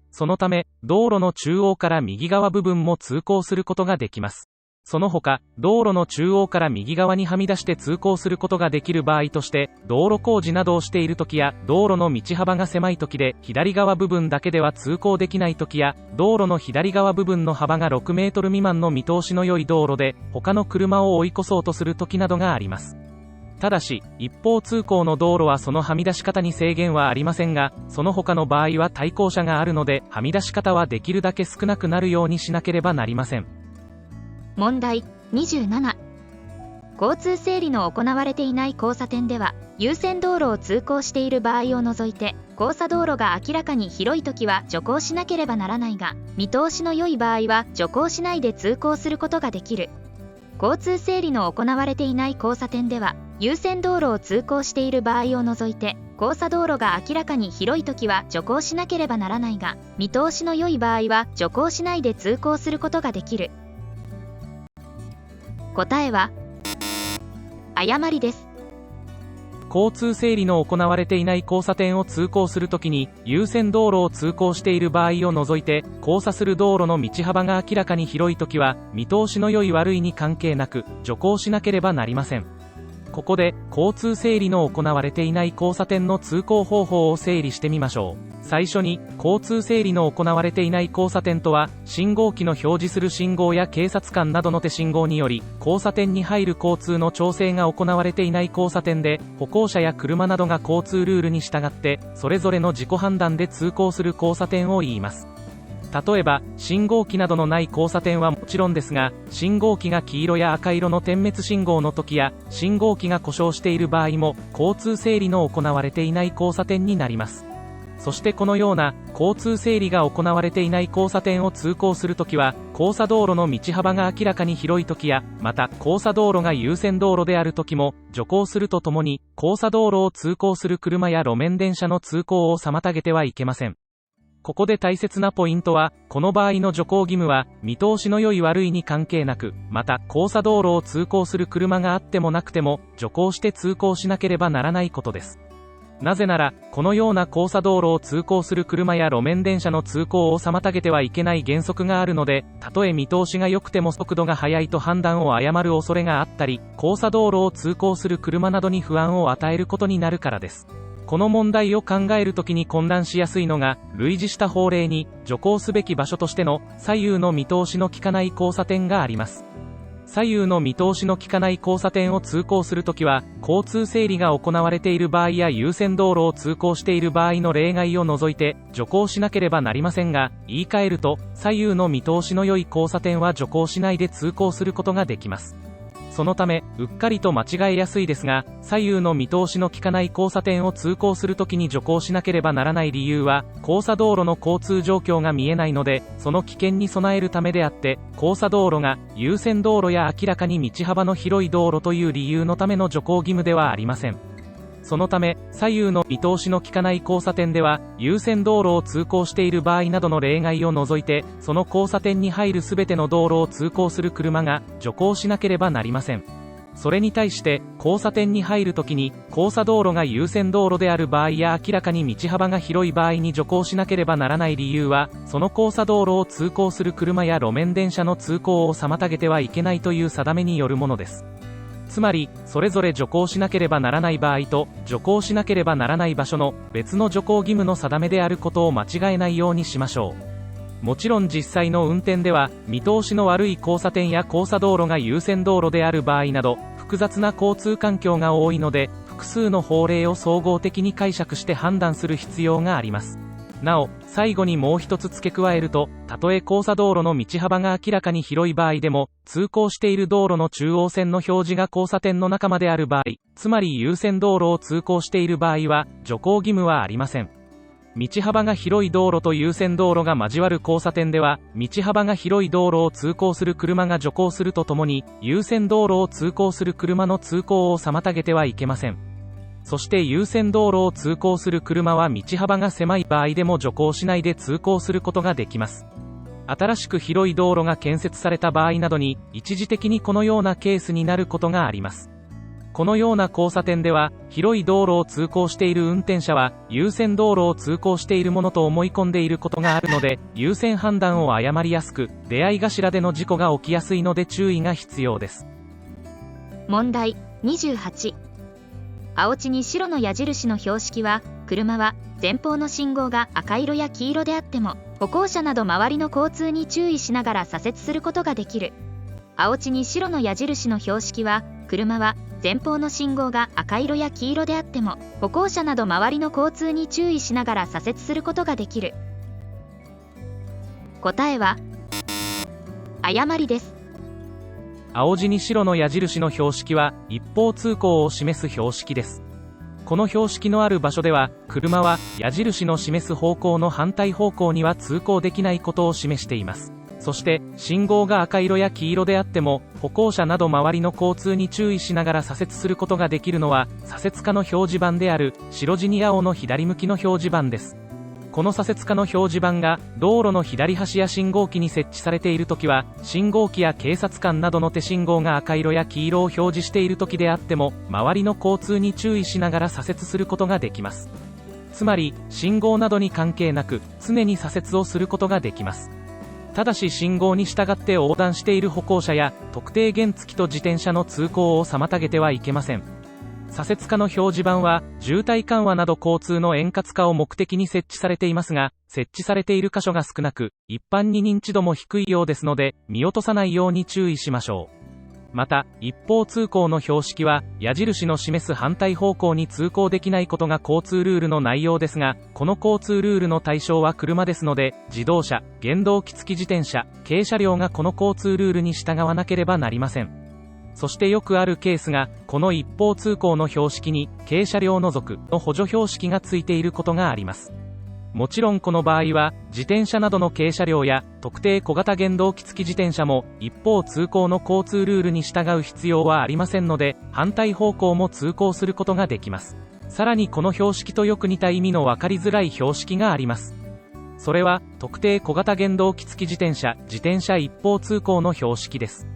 そのため、道路の中央から右側部分も通行することができます。その他、道路の中央から右側にはみ出して通行することができる場合として、道路工事などをしている時や、道路の道幅が狭い時で、左側部分だけでは通行できない時や、道路の左側部分の幅が6メートル未満の見通しの良い道路で、他の車を追い越そうとする時などがあります。ただし、一方通行の道路はそのはみ出し方に制限はありませんが、その他の場合は対向車があるので、はみ出し方はできるだけ少なくなるようにしなければなりません。問題27。交通整理の行われていない交差点では、優先道路を通行している場合を除いて、交差道路が明らかに広いときは徐行しなければならないが、見通しの良い場合は徐行しないで通行することができる。交通整理の行われていない交差点では、優先道路を通行している場合を除いて、交差道路が明らかに広いときは徐行しなければならないが、見通しの良い場合は徐行しないで通行することができる。答えは誤りです。交通整理の行われていない交差点を通行するときに、優先道路を通行している場合を除いて、交差する道路の道幅が明らかに広いときは、見通しの良い悪いに関係なく、徐行しなければなりません。ここで、交通整理の行われていない交差点の通行方法を整理してみましょう。最初に、交通整理の行われていない交差点とは、信号機の表示する信号や警察官などの手信号により、交差点に入る交通の調整が行われていない交差点で、歩行者や車などが交通ルールに従って、それぞれの自己判断で通行する交差点を言います。例えば、信号機などのない交差点はもちろんですが、信号機が黄色や赤色の点滅信号の時や、信号機が故障している場合も、交通整理の行われていない交差点になります。そしてこのような、交通整理が行われていない交差点を通行するときは、交差道路の道幅が明らかに広いときや、また、交差道路が優先道路であるときも、徐行するとともに、交差道路を通行する車や路面電車の通行を妨げてはいけません。ここで大切なポイントは、この場合の徐行義務は、見通しの良い悪いに関係なく、また、交差道路を通行する車があってもなくても、徐行して通行しなければならないことです。なぜなら、このような交差道路を通行する車や路面電車の通行を妨げてはいけない原則があるので、たとえ見通しが良くても速度が速いと判断を誤る恐れがあったり、交差道路を通行する車などに不安を与えることになるからです。この問題を考えるときに混乱しやすいのが、類似した法令に、徐行すべき場所としての、左右の見通しの利かない交差点があります。左右の見通しの利かない交差点を通行するときは、交通整理が行われている場合や優先道路を通行している場合の例外を除いて、徐行しなければなりませんが、言い換えると、左右の見通しの良い交差点は徐行しないで通行することができます。そのため、うっかりと間違えやすいですが、左右の見通しの利かない交差点を通行するときに徐行しなければならない理由は、交差道路の交通状況が見えないので、その危険に備えるためであって、交差道路が優先道路や明らかに道幅の広い道路という理由のための徐行義務ではありません。そのため、左右の見通しの利かない交差点では、優先道路を通行している場合などの例外を除いて、その交差点に入るすべての道路を通行する車が、徐行しなければなりません。それに対して、交差点に入るときに、交差道路が優先道路である場合や明らかに道幅が広い場合に徐行しなければならない理由は、その交差道路を通行する車や路面電車の通行を妨げてはいけないという定めによるものです。つまり、それぞれ徐行しなければならない場合と、徐行しなければならない場所の別の徐行義務の定めであることを間違えないようにしましょう。もちろん実際の運転では、見通しの悪い交差点や交差道路が優先道路である場合など、複雑な交通環境が多いので、複数の法令を総合的に解釈して判断する必要があります。なお、最後にもう一つ付け加えると、たとえ交差道路の道幅が明らかに広い場合でも、通行している道路の中央線の表示が交差点の仲間である場合、つまり優先道路を通行している場合は、徐行義務はありません。道幅が広い道路と優先道路が交わる交差点では、道幅が広い道路を通行する車が徐行するとともに、優先道路を通行する車の通行を妨げてはいけません。そして優先道路を通行する車は道幅が狭い場合でも徐行しないで通行することができます。新しく広い道路が建設された場合などに、一時的にこのようなケースになることがあります。このような交差点では、広い道路を通行している運転者は、優先道路を通行しているものと思い込んでいることがあるので、優先判断を誤りやすく、出会い頭での事故が起きやすいので注意が必要です。問題28。青地に白の矢印の標識は、車は前方の信号が赤色や黄色であっても、歩行者など周りの交通に注意しながら左折することができる。青地に白の矢印の標識は、車は前方の信号が赤色や黄色であっても、歩行者など周りの交通に注意しながら左折することができる。答えは誤りです。青地に白の矢印の標識は、一方通行を示す標識です。この標識のある場所では、車は矢印の示す方向の反対方向には通行できないことを示しています。そして、信号が赤色や黄色であっても、歩行者など周りの交通に注意しながら左折することができるのは、左折化の表示板である、白地に青の左向きの表示板です。この左折化の表示板が、道路の左端や信号機に設置されているときは、信号機や警察官などの手信号が赤色や黄色を表示しているときであっても、周りの交通に注意しながら左折することができます。つまり、信号などに関係なく、常に左折をすることができます。ただし信号に従って横断している歩行者や特定原付と自転車の通行を妨げてはいけません。左折化の表示板は渋滞緩和など交通の円滑化を目的に設置されていますが、設置されている箇所が少なく、一般に認知度も低いようですので、見落とさないように注意しましょう。また、一方通行の標識は、矢印の示す反対方向に通行できないことが交通ルールの内容ですが、この交通ルールの対象は車ですので、自動車、原動機付き自転車、軽車両がこの交通ルールに従わなければなりません。そしてよくあるケースが、この一方通行の標識に、軽車両除くの補助標識がついていることがあります。もちろんこの場合は、自転車などの軽車両や、特定小型原動機付き自転車も、一方通行の交通ルールに従う必要はありませんので、反対方向も通行することができます。さらにこの標識とよく似た意味の分かりづらい標識があります。それは、特定小型原動機付き自転車一方通行の標識です。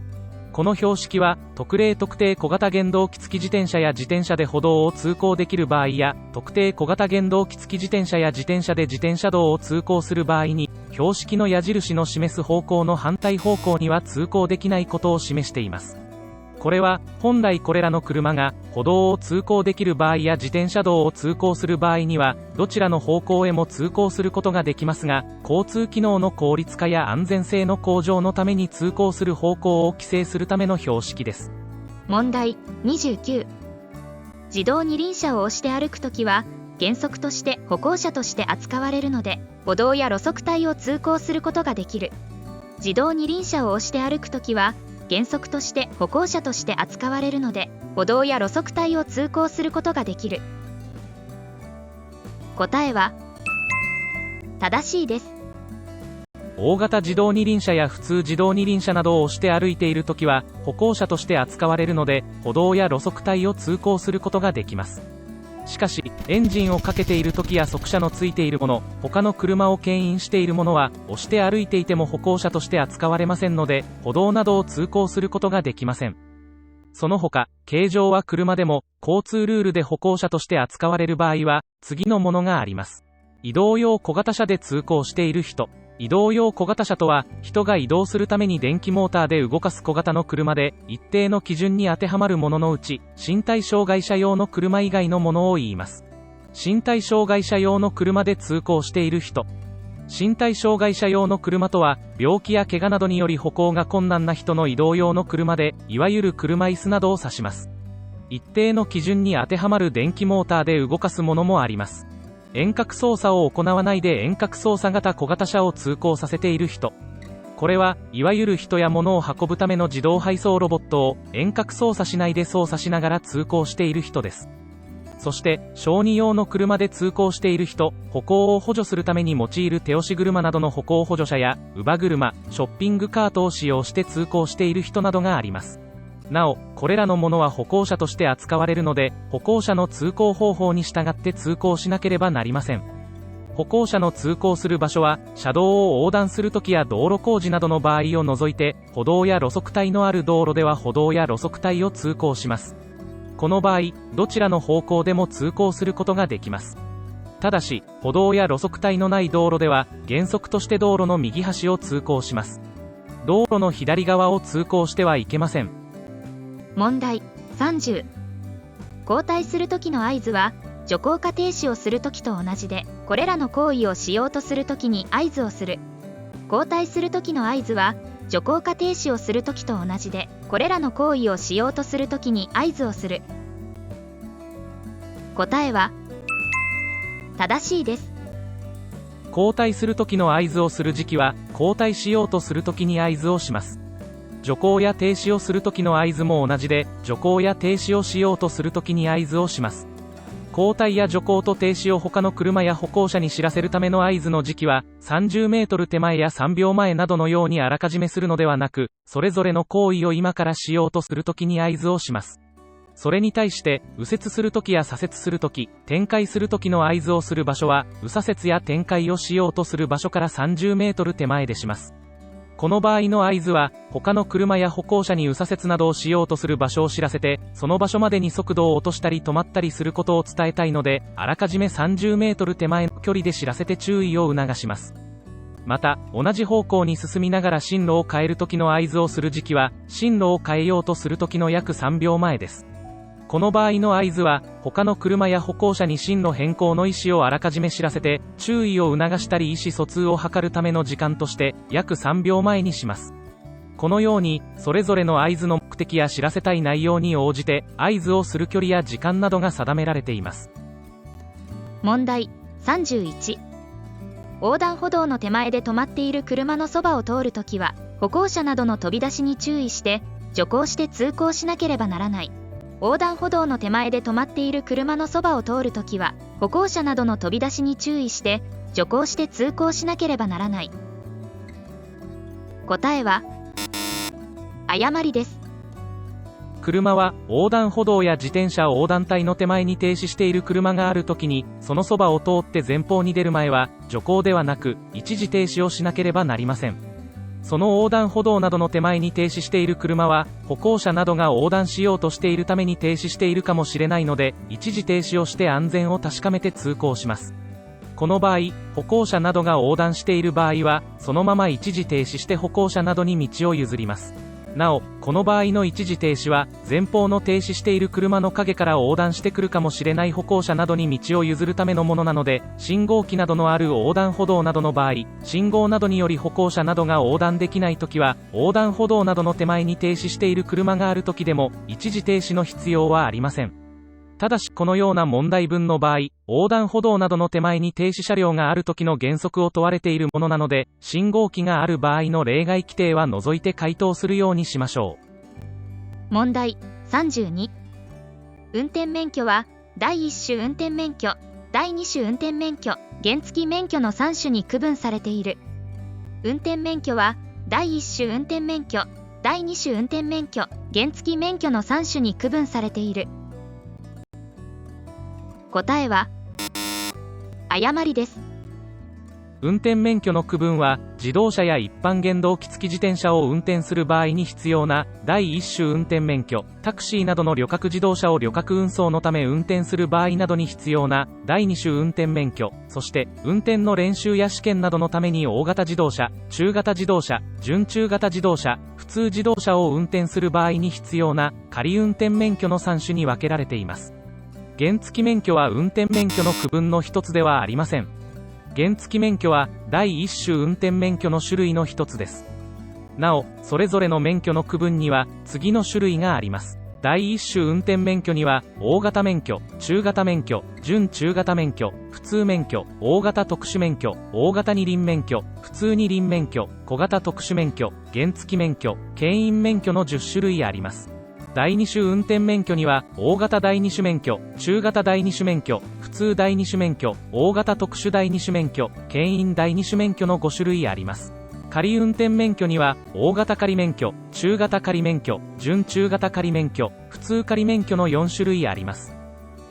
この標識は、特定小型原動機付き自転車や自転車で歩道を通行できる場合や、特定小型原動機付き自転車や自転車で自転車道を通行する場合に、標識の矢印の示す方向の反対方向には通行できないことを示しています。これは、本来これらの車が、歩道を通行できる場合や自転車道を通行する場合には、どちらの方向へも通行することができますが、交通機能の効率化や安全性の向上のために通行する方向を規制するための標識です。問題29。自動二輪車を押して歩くときは、原則として歩行者として扱われるので、歩道や路側帯を通行することができる。自動二輪車を押して歩くときは、原則として歩行者として扱われるので、歩道や路側帯を通行することができる。答えは正しいです。大型自動二輪車や普通自動二輪車などを押して歩いているときは、歩行者として扱われるので、歩道や路側帯を通行することができます。しかし、エンジンをかけている時や速車のついているもの、他の車を牽引しているものは、押して歩いていても歩行者として扱われませんので、歩道などを通行することができません。その他、形状は車でも、交通ルールで歩行者として扱われる場合は、次のものがあります。移動用小型車で通行している人。移動用小型車とは、人が移動するために電気モーターで動かす小型の車で、一定の基準に当てはまるもののうち、身体障害者用の車以外のものを言います。身体障害者用の車で通行している人。身体障害者用の車とは、病気や怪我などにより歩行が困難な人の移動用の車で、いわゆる車椅子などを指します。一定の基準に当てはまる電気モーターで動かすものもあります。遠隔操作を行わないで遠隔操作型小型車を通行させている人。これは、いわゆる人や物を運ぶための自動配送ロボットを遠隔操作しないで操作しながら通行している人です。そして、小児用の車で通行している人、歩行を補助するために用いる手押し車などの歩行補助車や、乳母車、ショッピングカートを使用して通行している人などがあります。なお、これらのものは歩行者として扱われるので、歩行者の通行方法に従って通行しなければなりません。歩行者の通行する場所は、車道を横断するときや道路工事などの場合を除いて、歩道や路側帯のある道路では歩道や路側帯を通行します。この場合、どちらの方向でも通行することができます。ただし、歩道や路側帯のない道路では、原則として道路の右端を通行します。道路の左側を通行してはいけません。問題30。交代する時の合図は、徐行か停止をする時と同じで、これらの行為をしようとする時に合図をする。交代する時の合図は、徐行か停止をする時と同じで、これらの行為をしようとする時に合図をする。答えは正しいです。交代する時の合図をする時期は、交代しようとする時に合図をします。徐行や停止をする時の合図も同じで、徐行や停止をしようとする時に合図をします。交代や徐行と停止を他の車や歩行者に知らせるための合図の時期は、30メートル手前や3秒前などのようにあらかじめするのではなく、それぞれの行為を今からしようとする時に合図をします。それに対して、右折する時や左折する時、転回する時の合図をする場所は、右左折や転回をしようとする場所から30メートル手前でします。この場合の合図は、他の車や歩行者に右左折などをしようとする場所を知らせて、その場所までに速度を落としたり止まったりすることを伝えたいので、あらかじめ30メートル手前の距離で知らせて注意を促します。また、同じ方向に進みながら進路を変える時の合図をする時期は、進路を変えようとする時の約3秒前です。この場合の合図は、他の車や歩行者に進路変更の意思をあらかじめ知らせて、注意を促したり意思疎通を図るための時間として、約3秒前にします。このように、それぞれの合図の目的や知らせたい内容に応じて、合図をする距離や時間などが定められています。問題31。横断歩道の手前で止まっている車のそばを通るときは、歩行者などの飛び出しに注意して、徐行して通行しなければならない。横断歩道の手前で止まっている車のそばを通るときは、歩行者などの飛び出しに注意して、徐行して通行しなければならない。答えは誤りです。車は横断歩道や自転車横断帯の手前に停止している車があるときに、そのそばを通って前方に出る前は、徐行ではなく、一時停止をしなければなりません。その横断歩道などの手前に停止している車は、歩行者などが横断しようとしているために停止しているかもしれないので、一時停止をして安全を確かめて通行します。この場合、歩行者などが横断している場合は、そのまま一時停止して歩行者などに道を譲ります。なお、この場合の一時停止は、前方の停止している車の陰から横断してくるかもしれない歩行者などに道を譲るためのものなので、信号機などのある横断歩道などの場合、信号などにより歩行者などが横断できないときは、横断歩道などの手前に停止している車があるときでも、一時停止の必要はありません。ただしこのような問題文の場合、横断歩道などの手前に停止車両がある時の原則を問われているものなので、信号機がある場合の例外規定は除いて回答するようにしましょう。問題32。運転免許は、第1種運転免許、第2種運転免許、原付免許の3種に区分されている。運転免許は、第1種運転免許、第2種運転免許、原付免許の3種に区分されている。答えは誤りです。運転免許の区分は、自動車や一般原動機付き自転車を運転する場合に必要な第1種運転免許、タクシーなどの旅客自動車を旅客運送のため運転する場合などに必要な第2種運転免許、そして運転の練習や試験などのために大型自動車、中型自動車、準中型自動車、普通自動車を運転する場合に必要な仮運転免許の3種に分けられています。原付免許は運転免許の区分の一つではありません。原付免許は第1種運転免許の種類の一つです。なお、それぞれの免許の区分には次の種類があります。第1種運転免許には、大型免許、中型免許、準中型免許、普通免許、大型特殊免許、大型二輪免許、普通二輪免許、小型特殊免許、原付免許、牽引免許の10種類あります。第2種運転免許には、大型第2種免許、中型第2種免許、普通第2種免許、大型特殊第2種免許、牽引第2種免許の5種類あります。仮運転免許には、大型仮免許、中型仮免許、準中型仮免許、普通仮免許の4種類あります。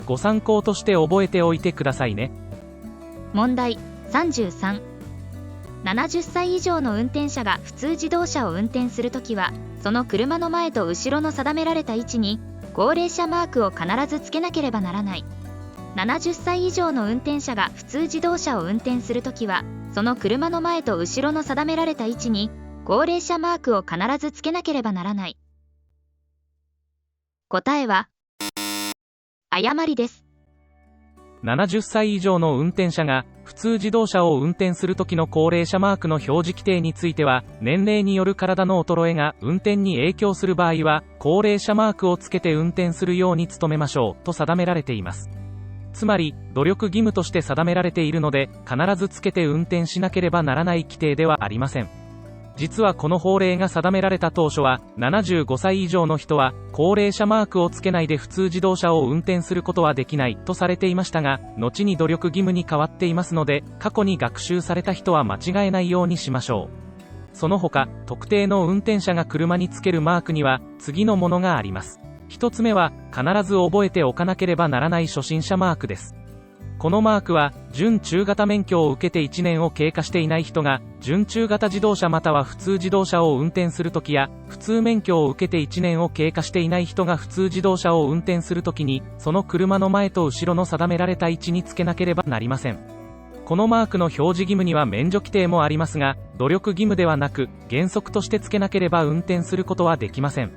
ご参考として覚えておいてくださいね。問題33。70歳以上の運転者が普通自動車を運転するときは、その車の前と後ろの定められた位置に高齢者マークを必ずつけなければならない。70歳以上の運転者が普通自動車を運転するときは、その車の前と後ろの定められた位置に高齢者マークを必ずつけなければならない。答えは誤りです。70歳以上の運転者が普通自動車を運転する時の高齢者マークの表示規定については、年齢による体の衰えが運転に影響する場合は高齢者マークをつけて運転するように努めましょうと定められています。つまり努力義務として定められているので、必ずつけて運転しなければならない規定ではありません。実はこの法令が定められた当初は、75歳以上の人は高齢者マークをつけないで普通自動車を運転することはできないとされていましたが、後に努力義務に変わっていますので、過去に学習された人は間違えないようにしましょう。その他、特定の運転者が車につけるマークには次のものがあります。一つ目は、必ず覚えておかなければならない初心者マークです。このマークは、準中型免許を受けて1年を経過していない人が、準中型自動車または普通自動車を運転するときや、普通免許を受けて1年を経過していない人が普通自動車を運転するときに、その車の前と後ろの定められた位置につけなければなりません。このマークの表示義務には免除規定もありますが、努力義務ではなく、原則としてつけなければ運転することはできません。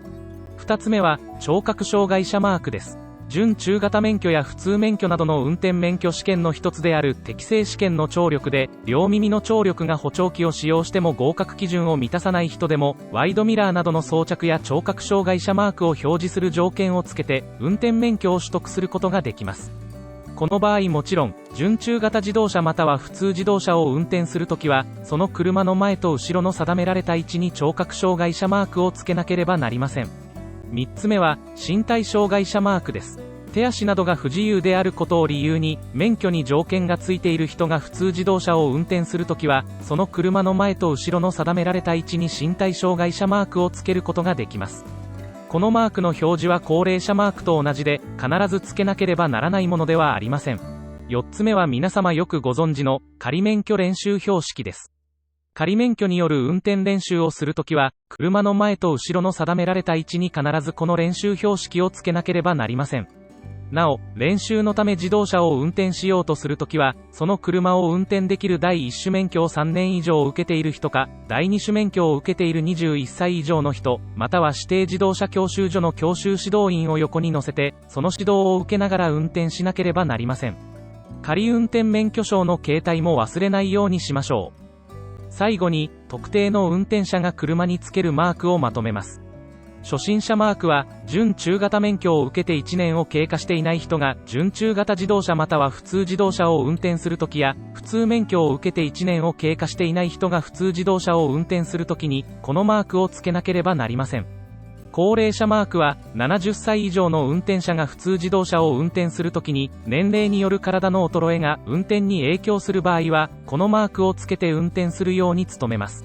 2つ目は、聴覚障害者マークです。準中型免許や普通免許などの運転免許試験の一つである適正試験の聴力で、両耳の聴力が補聴器を使用しても合格基準を満たさない人でも、ワイドミラーなどの装着や聴覚障害者マークを表示する条件をつけて、運転免許を取得することができます。この場合もちろん、準中型自動車または普通自動車を運転するときは、その車の前と後ろの定められた位置に聴覚障害者マークをつけなければなりません。3つ目は、身体障害者マークです。手足などが不自由であることを理由に、免許に条件がついている人が普通自動車を運転するときは、その車の前と後ろの定められた位置に身体障害者マークをつけることができます。このマークの表示は高齢者マークと同じで、必ずつけなければならないものではありません。4つ目は皆様よくご存知の、仮免許練習標識です。仮免許による運転練習をするときは、車の前と後ろの定められた位置に必ずこの練習標識をつけなければなりません。なお、練習のため自動車を運転しようとするときは、その車を運転できる第1種免許を3年以上受けている人か、第2種免許を受けている21歳以上の人、または指定自動車教習所の教習指導員を横に乗せて、その指導を受けながら運転しなければなりません。仮運転免許証の携帯も忘れないようにしましょう。最後に、特定の運転者が車につけるマークをまとめます。初心者マークは、準中型免許を受けて1年を経過していない人が、準中型自動車または普通自動車を運転するときや、普通免許を受けて1年を経過していない人が普通自動車を運転するときに、このマークをつけなければなりません。高齢者マークは、70歳以上の運転者が普通自動車を運転するときに、年齢による体の衰えが運転に影響する場合は、このマークをつけて運転するように努めます。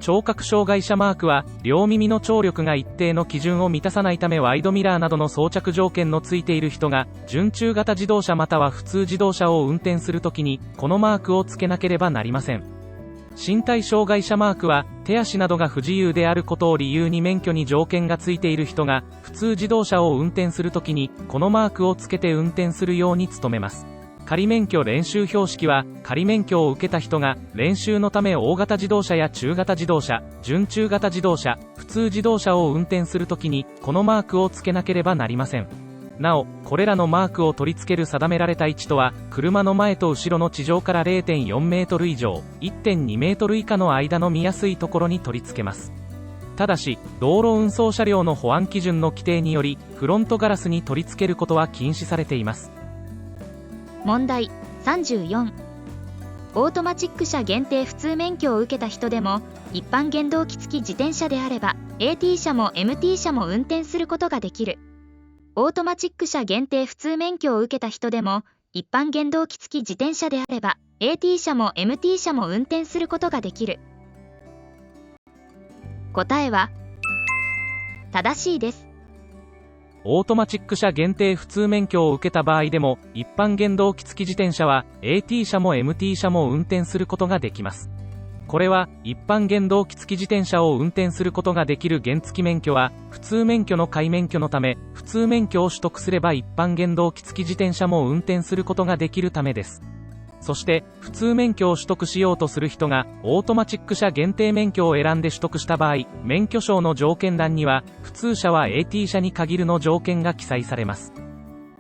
聴覚障害者マークは、両耳の聴力が一定の基準を満たさないためワイドミラーなどの装着条件のついている人が、準中型自動車または普通自動車を運転するときに、このマークをつけなければなりません。身体障害者マークは、手足などが不自由であることを理由に免許に条件がついている人が、普通自動車を運転するときに、このマークをつけて運転するように努めます。仮免許練習標識は、仮免許を受けた人が、練習のため大型自動車や中型自動車、準中型自動車、普通自動車を運転するときに、このマークをつけなければなりません。なお、これらのマークを取り付ける定められた位置とは、車の前と後ろの地上から 0.4 メートル以上、1.2 メートル以下の間の見やすいところに取り付けます。ただし、道路運送車両の保安基準の規定により、フロントガラスに取り付けることは禁止されています。問題34。オートマチック車限定普通免許を受けた人でも、一般原動機付き自転車であれば、AT 車も MT 車も運転することができる。オートマチック車限定普通免許を受けた人でも、一般原動機付き自転車であれば、AT 車も MT 車も運転することができる。答えは、正しいです。オートマチック車限定普通免許を受けた場合でも、一般原動機付き自転車は、AT 車も MT 車も運転することができます。これは、一般原動機付き自転車を運転することができる原付免許は、普通免許の皆免許のため、普通免許を取得すれば一般原動機付き自転車も運転することができるためです。そして、普通免許を取得しようとする人が、オートマチック車限定免許を選んで取得した場合、免許証の条件欄には、普通車は AT 車に限るの条件が記載されます。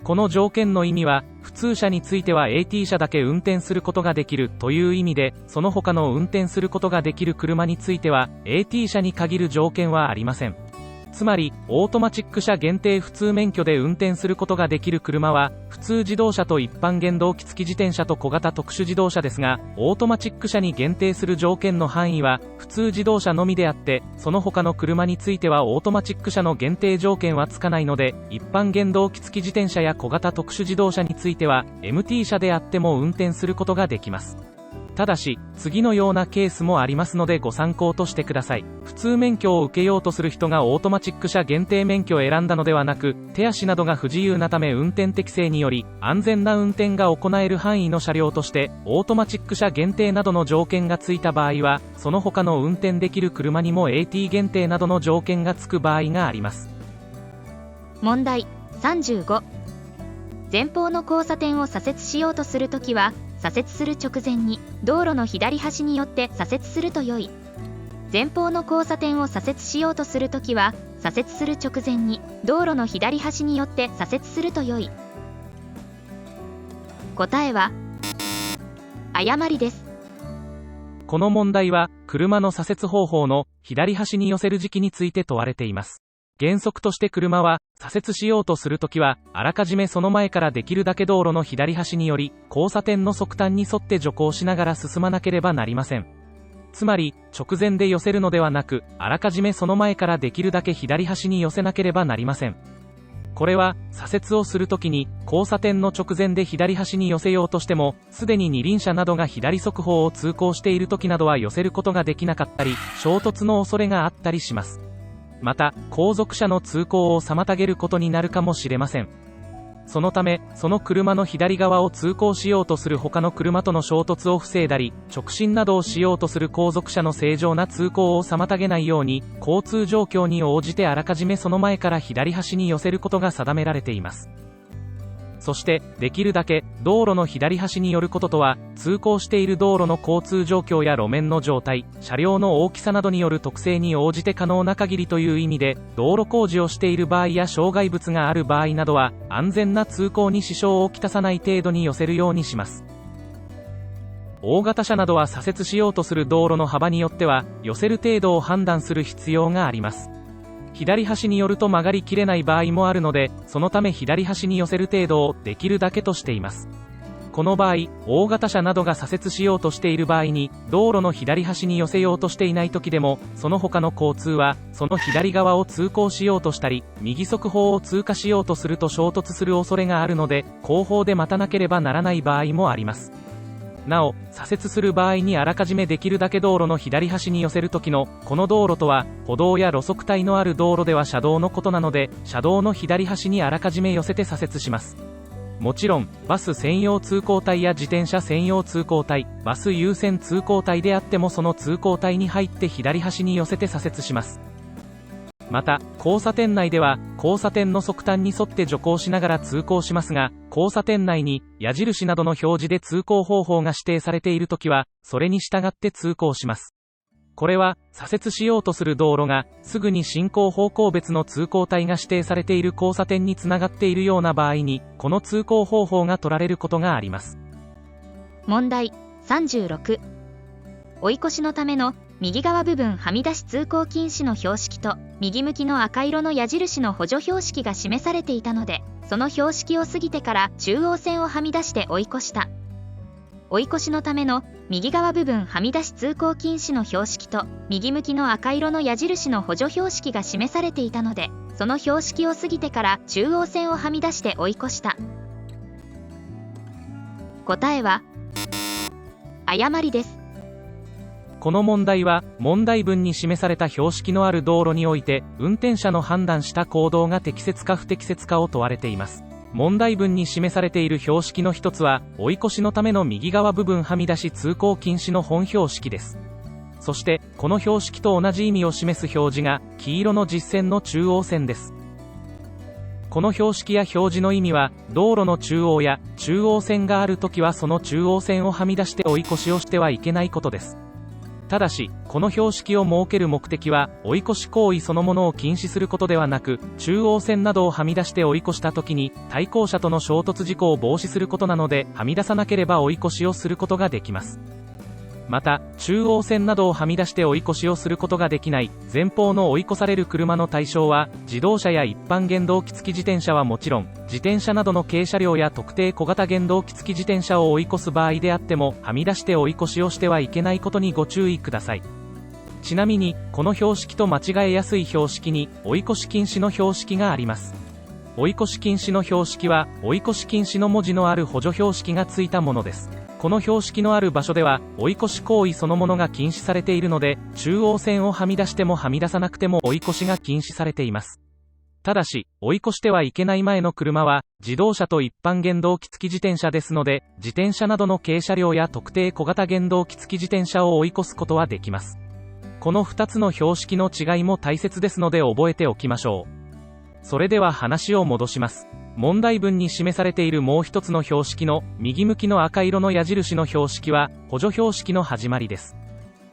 この条件の意味は、普通車については AT 車だけ運転することができるという意味で、その他の運転することができる車については、AT 車に限る条件はありません。つまり、オートマチック車限定普通免許で運転することができる車は、普通自動車と一般原動機付き自転車と小型特殊自動車ですが、オートマチック車に限定する条件の範囲は、普通自動車のみであって、その他の車についてはオートマチック車の限定条件はつかないので、一般原動機付き自転車や小型特殊自動車については、MT 車であっても運転することができます。ただし、次のようなケースもありますのでご参考としてください。普通免許を受けようとする人がオートマチック車限定免許を選んだのではなく、手足などが不自由なため運転適正により、安全な運転が行える範囲の車両として、オートマチック車限定などの条件がついた場合は、その他の運転できる車にも AT 限定などの条件がつく場合があります。問題35。前方の交差点を左折しようとするときは、左折する直前に道路の左端によって左折すると良い。前方の交差点を左折しようとするときは、左折する直前に道路の左端によって左折すると良い。答えは誤りです。この問題は、車の左折方法の左端に寄せる時期について問われています。原則として車は、左折しようとするときは、あらかじめその前からできるだけ道路の左端により、交差点の側端に沿って徐行しながら進まなければなりません。つまり、直前で寄せるのではなく、あらかじめその前からできるだけ左端に寄せなければなりません。これは、左折をするときに、交差点の直前で左端に寄せようとしても、すでに二輪車などが左側方を通行しているときなどは寄せることができなかったり、衝突の恐れがあったりします。また、後続車の通行を妨げることになるかもしれません。そのため、その車の左側を通行しようとする他の車との衝突を防いだり、直進などをしようとする後続車の正常な通行を妨げないように、交通状況に応じてあらかじめその前から左端に寄せることが定められています。そして、できるだけ、道路の左端に寄ることとは、通行している道路の交通状況や路面の状態、車両の大きさなどによる特性に応じて可能な限りという意味で、道路工事をしている場合や障害物がある場合などは、安全な通行に支障をきたさない程度に寄せるようにします。大型車などは左折しようとする道路の幅によっては、寄せる程度を判断する必要があります。左端に寄ると曲がりきれない場合もあるので、そのため左端に寄せる程度をできるだけとしています。この場合、大型車などが左折しようとしている場合に、道路の左端に寄せようとしていない時でも、その他の交通は、その左側を通行しようとしたり、右側方を通過しようとすると衝突する恐れがあるので、後方で待たなければならない場合もあります。なお、左折する場合にあらかじめできるだけ道路の左端に寄せる時の、この道路とは、歩道や路側帯のある道路では車道のことなので、車道の左端にあらかじめ寄せて左折します。もちろん、バス専用通行帯や自転車専用通行帯、バス優先通行帯であってもその通行帯に入って左端に寄せて左折します。また、交差点内では、交差点の側端に沿って徐行しながら通行しますが、交差点内に矢印などの表示で通行方法が指定されているときは、それに従って通行します。これは、左折しようとする道路が、すぐに進行方向別の通行帯が指定されている交差点につながっているような場合に、この通行方法が取られることがあります。問題36。追い越しのための右側部分はみ出し通行禁止の標識と右向きの赤色の矢印の補助標識が示されていたので、その標識を過ぎてから中央線をはみ出して追い越した。追い越しのための右側部分はみ出し通行禁止の標識と右向きの赤色の矢印の補助標識が示されていたので、その標識を過ぎてから中央線をはみ出して追い越した。答えは誤りです。この問題は、問題文に示された標識のある道路において、運転者の判断した行動が適切か不適切かを問われています。問題文に示されている標識の一つは、追い越しのための右側部分はみ出し通行禁止の本標識です。そして、この標識と同じ意味を示す表示が、黄色の実線の中央線です。この標識や表示の意味は、道路の中央や中央線があるときはその中央線をはみ出して追い越しをしてはいけないことです。ただし、この標識を設ける目的は、追い越し行為そのものを禁止することではなく、中央線などをはみ出して追い越したときに、対向車との衝突事故を防止することなので、はみ出さなければ追い越しをすることができます。また、中央線などをはみ出して追い越しをすることができない、前方の追い越される車の対象は、自動車や一般原動機付き自転車はもちろん、自転車などの軽車両や特定小型原動機付き自転車を追い越す場合であっても、はみ出して追い越しをしてはいけないことにご注意ください。ちなみに、この標識と間違えやすい標識に、追い越し禁止の標識があります。追い越し禁止の標識は、追い越し禁止の文字のある補助標識がついたものです。この標識のある場所では、追い越し行為そのものが禁止されているので、中央線をはみ出してもはみ出さなくても追い越しが禁止されています。ただし、追い越してはいけない前の車は、自動車と一般原動機付き自転車ですので、自転車などの軽車両や特定小型原動機付き自転車を追い越すことはできます。この2つの標識の違いも大切ですので覚えておきましょう。それでは話を戻します。問題文に示されているもう一つの標識の右向きの赤色の矢印の標識は補助標識の始まりです。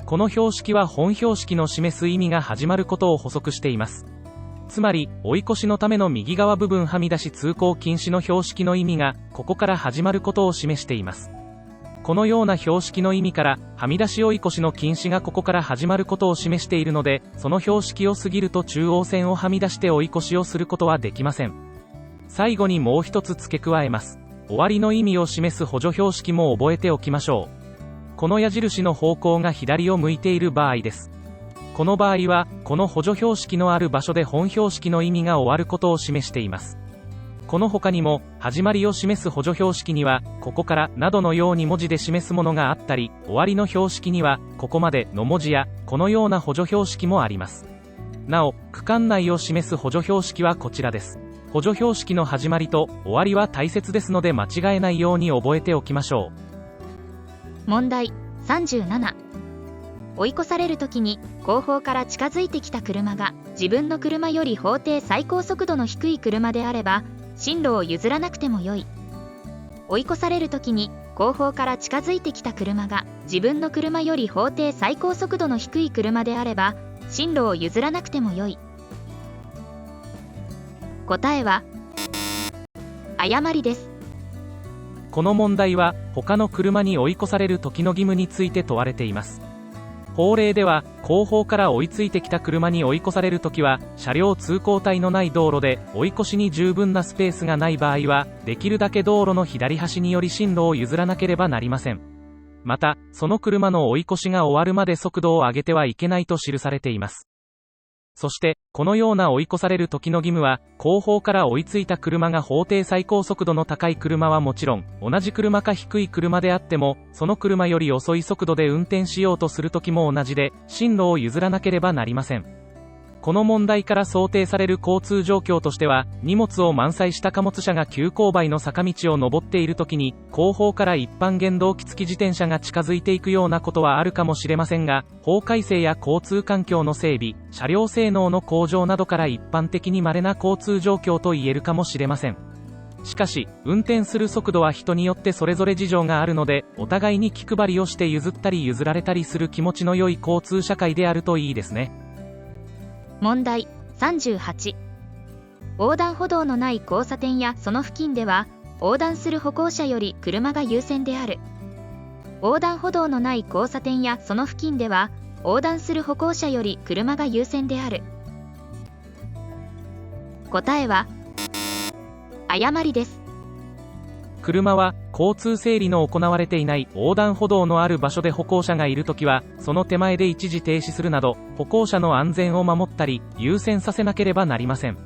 この標識は本標識の示す意味が始まることを補足しています。つまり、追い越しのための右側部分はみ出し通行禁止の標識の意味がここから始まることを示しています。このような標識の意味から、はみ出し追い越しの禁止がここから始まることを示しているので、その標識を過ぎると中央線をはみ出して追い越しをすることはできません。最後にもう一つ付け加えます。終わりの意味を示す補助標識も覚えておきましょう。この矢印の方向が左を向いている場合です。この場合は、この補助標識のある場所で本標識の意味が終わることを示しています。この他にも、始まりを示す補助標識には、ここからなどのように文字で示すものがあったり、終わりの標識には、ここまでの文字や、このような補助標識もあります。なお、区間内を示す補助標識はこちらです。補助標識の始まりと終わりは大切ですので間違えないように覚えておきましょう。問題37。追い越されるときに後方から近づいてきた車が自分の車より法定最高速度の低い車であれば進路を譲らなくてもよい。追い越されるときに後方から近づいてきた車が自分の車より法定最高速度の低い車であれば進路を譲らなくてもよい。答えは誤りです。この問題は他の車に追い越される時の義務について問われています。法令では後方から追いついてきた車に追い越されるときは車両通行帯のない道路で追い越しに十分なスペースがない場合はできるだけ道路の左端により進路を譲らなければなりません。またその車の追い越しが終わるまで速度を上げてはいけないと記されています。そして、このような追い越される時の義務は、後方から追いついた車が法定最高速度の高い車はもちろん、同じ車か低い車であっても、その車より遅い速度で運転しようとする時も同じで、進路を譲らなければなりません。この問題から想定される交通状況としては、荷物を満載した貨物車が急勾配の坂道を登っている時に、後方から一般原動機付き自転車が近づいていくようなことはあるかもしれませんが、法改正や交通環境の整備、車両性能の向上などから一般的に稀な交通状況と言えるかもしれません。しかし、運転する速度は人によってそれぞれ事情があるので、お互いに気配りをして譲ったり譲られたりする気持ちの良い交通社会であるといいですね。問題38。横断歩道のない交差点やその付近では横断する歩行者より車が優先である。横断歩道のない交差点やその付近では横断する歩行者より車が優先である。答えは誤りです。車は交通整理の行われていない横断歩道のある場所で歩行者がいるときはその手前で一時停止するなど歩行者の安全を守ったり優先させなければなりません。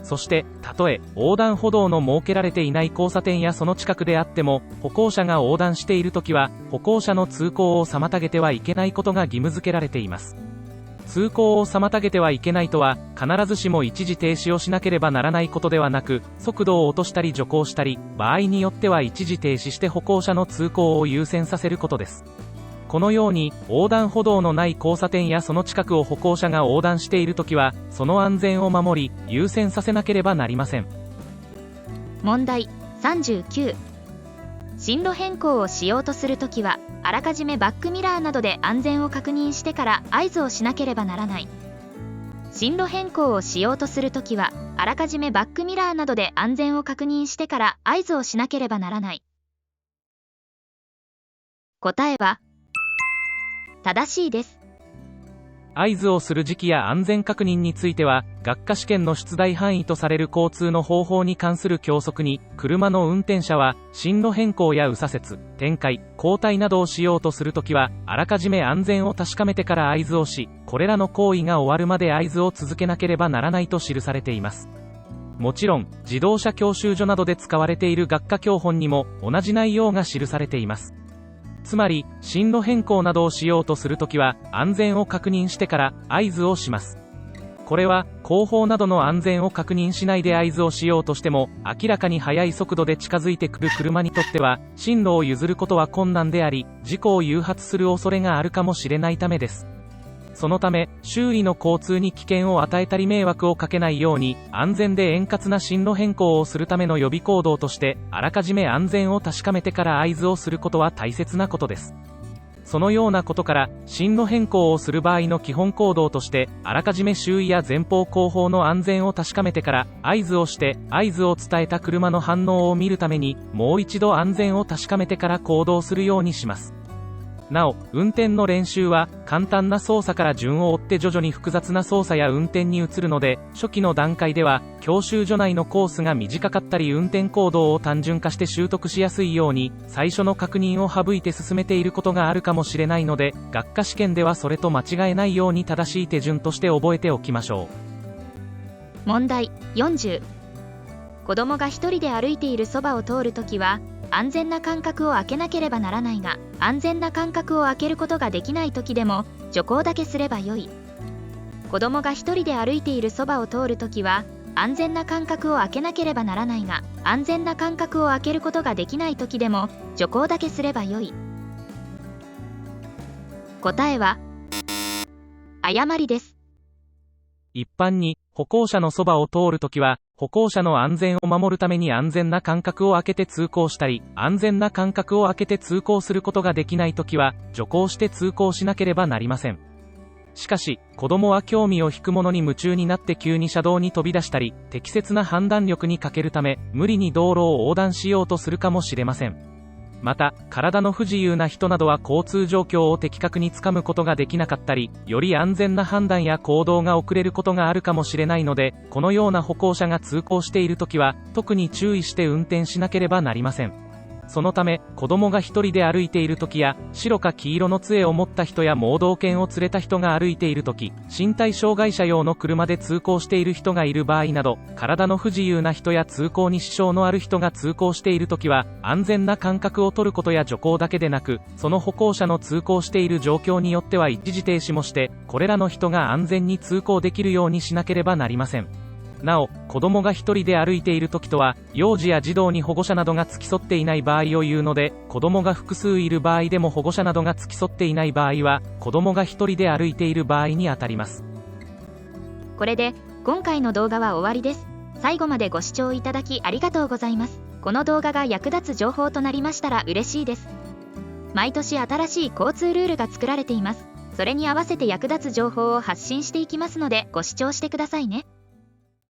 そしてたとえ横断歩道の設けられていない交差点やその近くであっても歩行者が横断しているときは歩行者の通行を妨げてはいけないことが義務付けられています。通行を妨げてはいけないとは必ずしも一時停止をしなければならないことではなく、速度を落としたり徐行したり、場合によっては一時停止して歩行者の通行を優先させることです。このように横断歩道のない交差点やその近くを歩行者が横断しているときは、その安全を守り優先させなければなりません。問題39。進路変更をしようとするときは、あらかじめバックミラーなどで安全を確認してから合図をしなければならない。進路変更をしようとするときは、あらかじめバックミラーなどで安全を確認してから合図をしなければならない。答えは正しいです。合図をする時期や安全確認については、学科試験の出題範囲とされる交通の方法に関する教則に、車の運転者は進路変更や右左折、転回、交代などをしようとするときは、あらかじめ安全を確かめてから合図をし、これらの行為が終わるまで合図を続けなければならないと記されています。もちろん、自動車教習所などで使われている学科教本にも同じ内容が記されています。つまり、進路変更などをしようとするときは、安全を確認してから合図をします。これは、後方などの安全を確認しないで合図をしようとしても、明らかに速い速度で近づいてくる車にとっては、進路を譲ることは困難であり、事故を誘発する恐れがあるかもしれないためです。そのため、周囲の交通に危険を与えたり迷惑をかけないように、安全で円滑な進路変更をするための予備行動として、あらかじめ安全を確かめてから合図をすることは大切なことです。そのようなことから、進路変更をする場合の基本行動として、あらかじめ周囲や前方後方の安全を確かめてから合図をして、合図を伝えた車の反応を見るために、もう一度安全を確かめてから行動するようにします。なお、運転の練習は簡単な操作から順を追って徐々に複雑な操作や運転に移るので、初期の段階では教習所内のコースが短かったり運転行動を単純化して習得しやすいように、最初の確認を省いて進めていることがあるかもしれないので、学科試験ではそれと間違えないように正しい手順として覚えておきましょう。問題40。子供が一人で歩いているそばを通るときは、安全な間隔を空けなければならないが、安全な間隔を空けることができないときでも徐行だけすればよい。子供が一人で歩いているそばを通るときは、安全な間隔を空けなければならないが、安全な間隔を空けることができないときでも徐行だけすればよい。答えは誤りです。一般に、歩行者のそばを通るときは、歩行者の安全を守るために安全な間隔を空けて通行したり、安全な間隔を空けて通行することができないときは、徐行して通行しなければなりません。しかし、子供は興味を引くものに夢中になって急に車道に飛び出したり、適切な判断力に欠けるため、無理に道路を横断しようとするかもしれません。また、体の不自由な人などは交通状況を的確につかむことができなかったり、より安全な判断や行動が遅れることがあるかもしれないので、このような歩行者が通行しているときは、特に注意して運転しなければなりません。そのため、子供が一人で歩いているときや、白か黄色の杖を持った人や盲導犬を連れた人が歩いているとき、身体障害者用の車で通行している人がいる場合など、体の不自由な人や通行に支障のある人が通行しているときは、安全な間隔を取ることや徐行だけでなく、その歩行者の通行している状況によっては一時停止もして、これらの人が安全に通行できるようにしなければなりません。なお、子供が一人で歩いているときとは、幼児や児童に保護者などが付き添っていない場合を言うので、子供が複数いる場合でも保護者などが付き添っていない場合は、子供が一人で歩いている場合にあたります。これで、今回の動画は終わりです。最後までご視聴いただきありがとうございます。この動画が役立つ情報となりましたら嬉しいです。毎年新しい交通ルールが作られています。それに合わせて役立つ情報を発信していきますので、ご視聴してくださいね。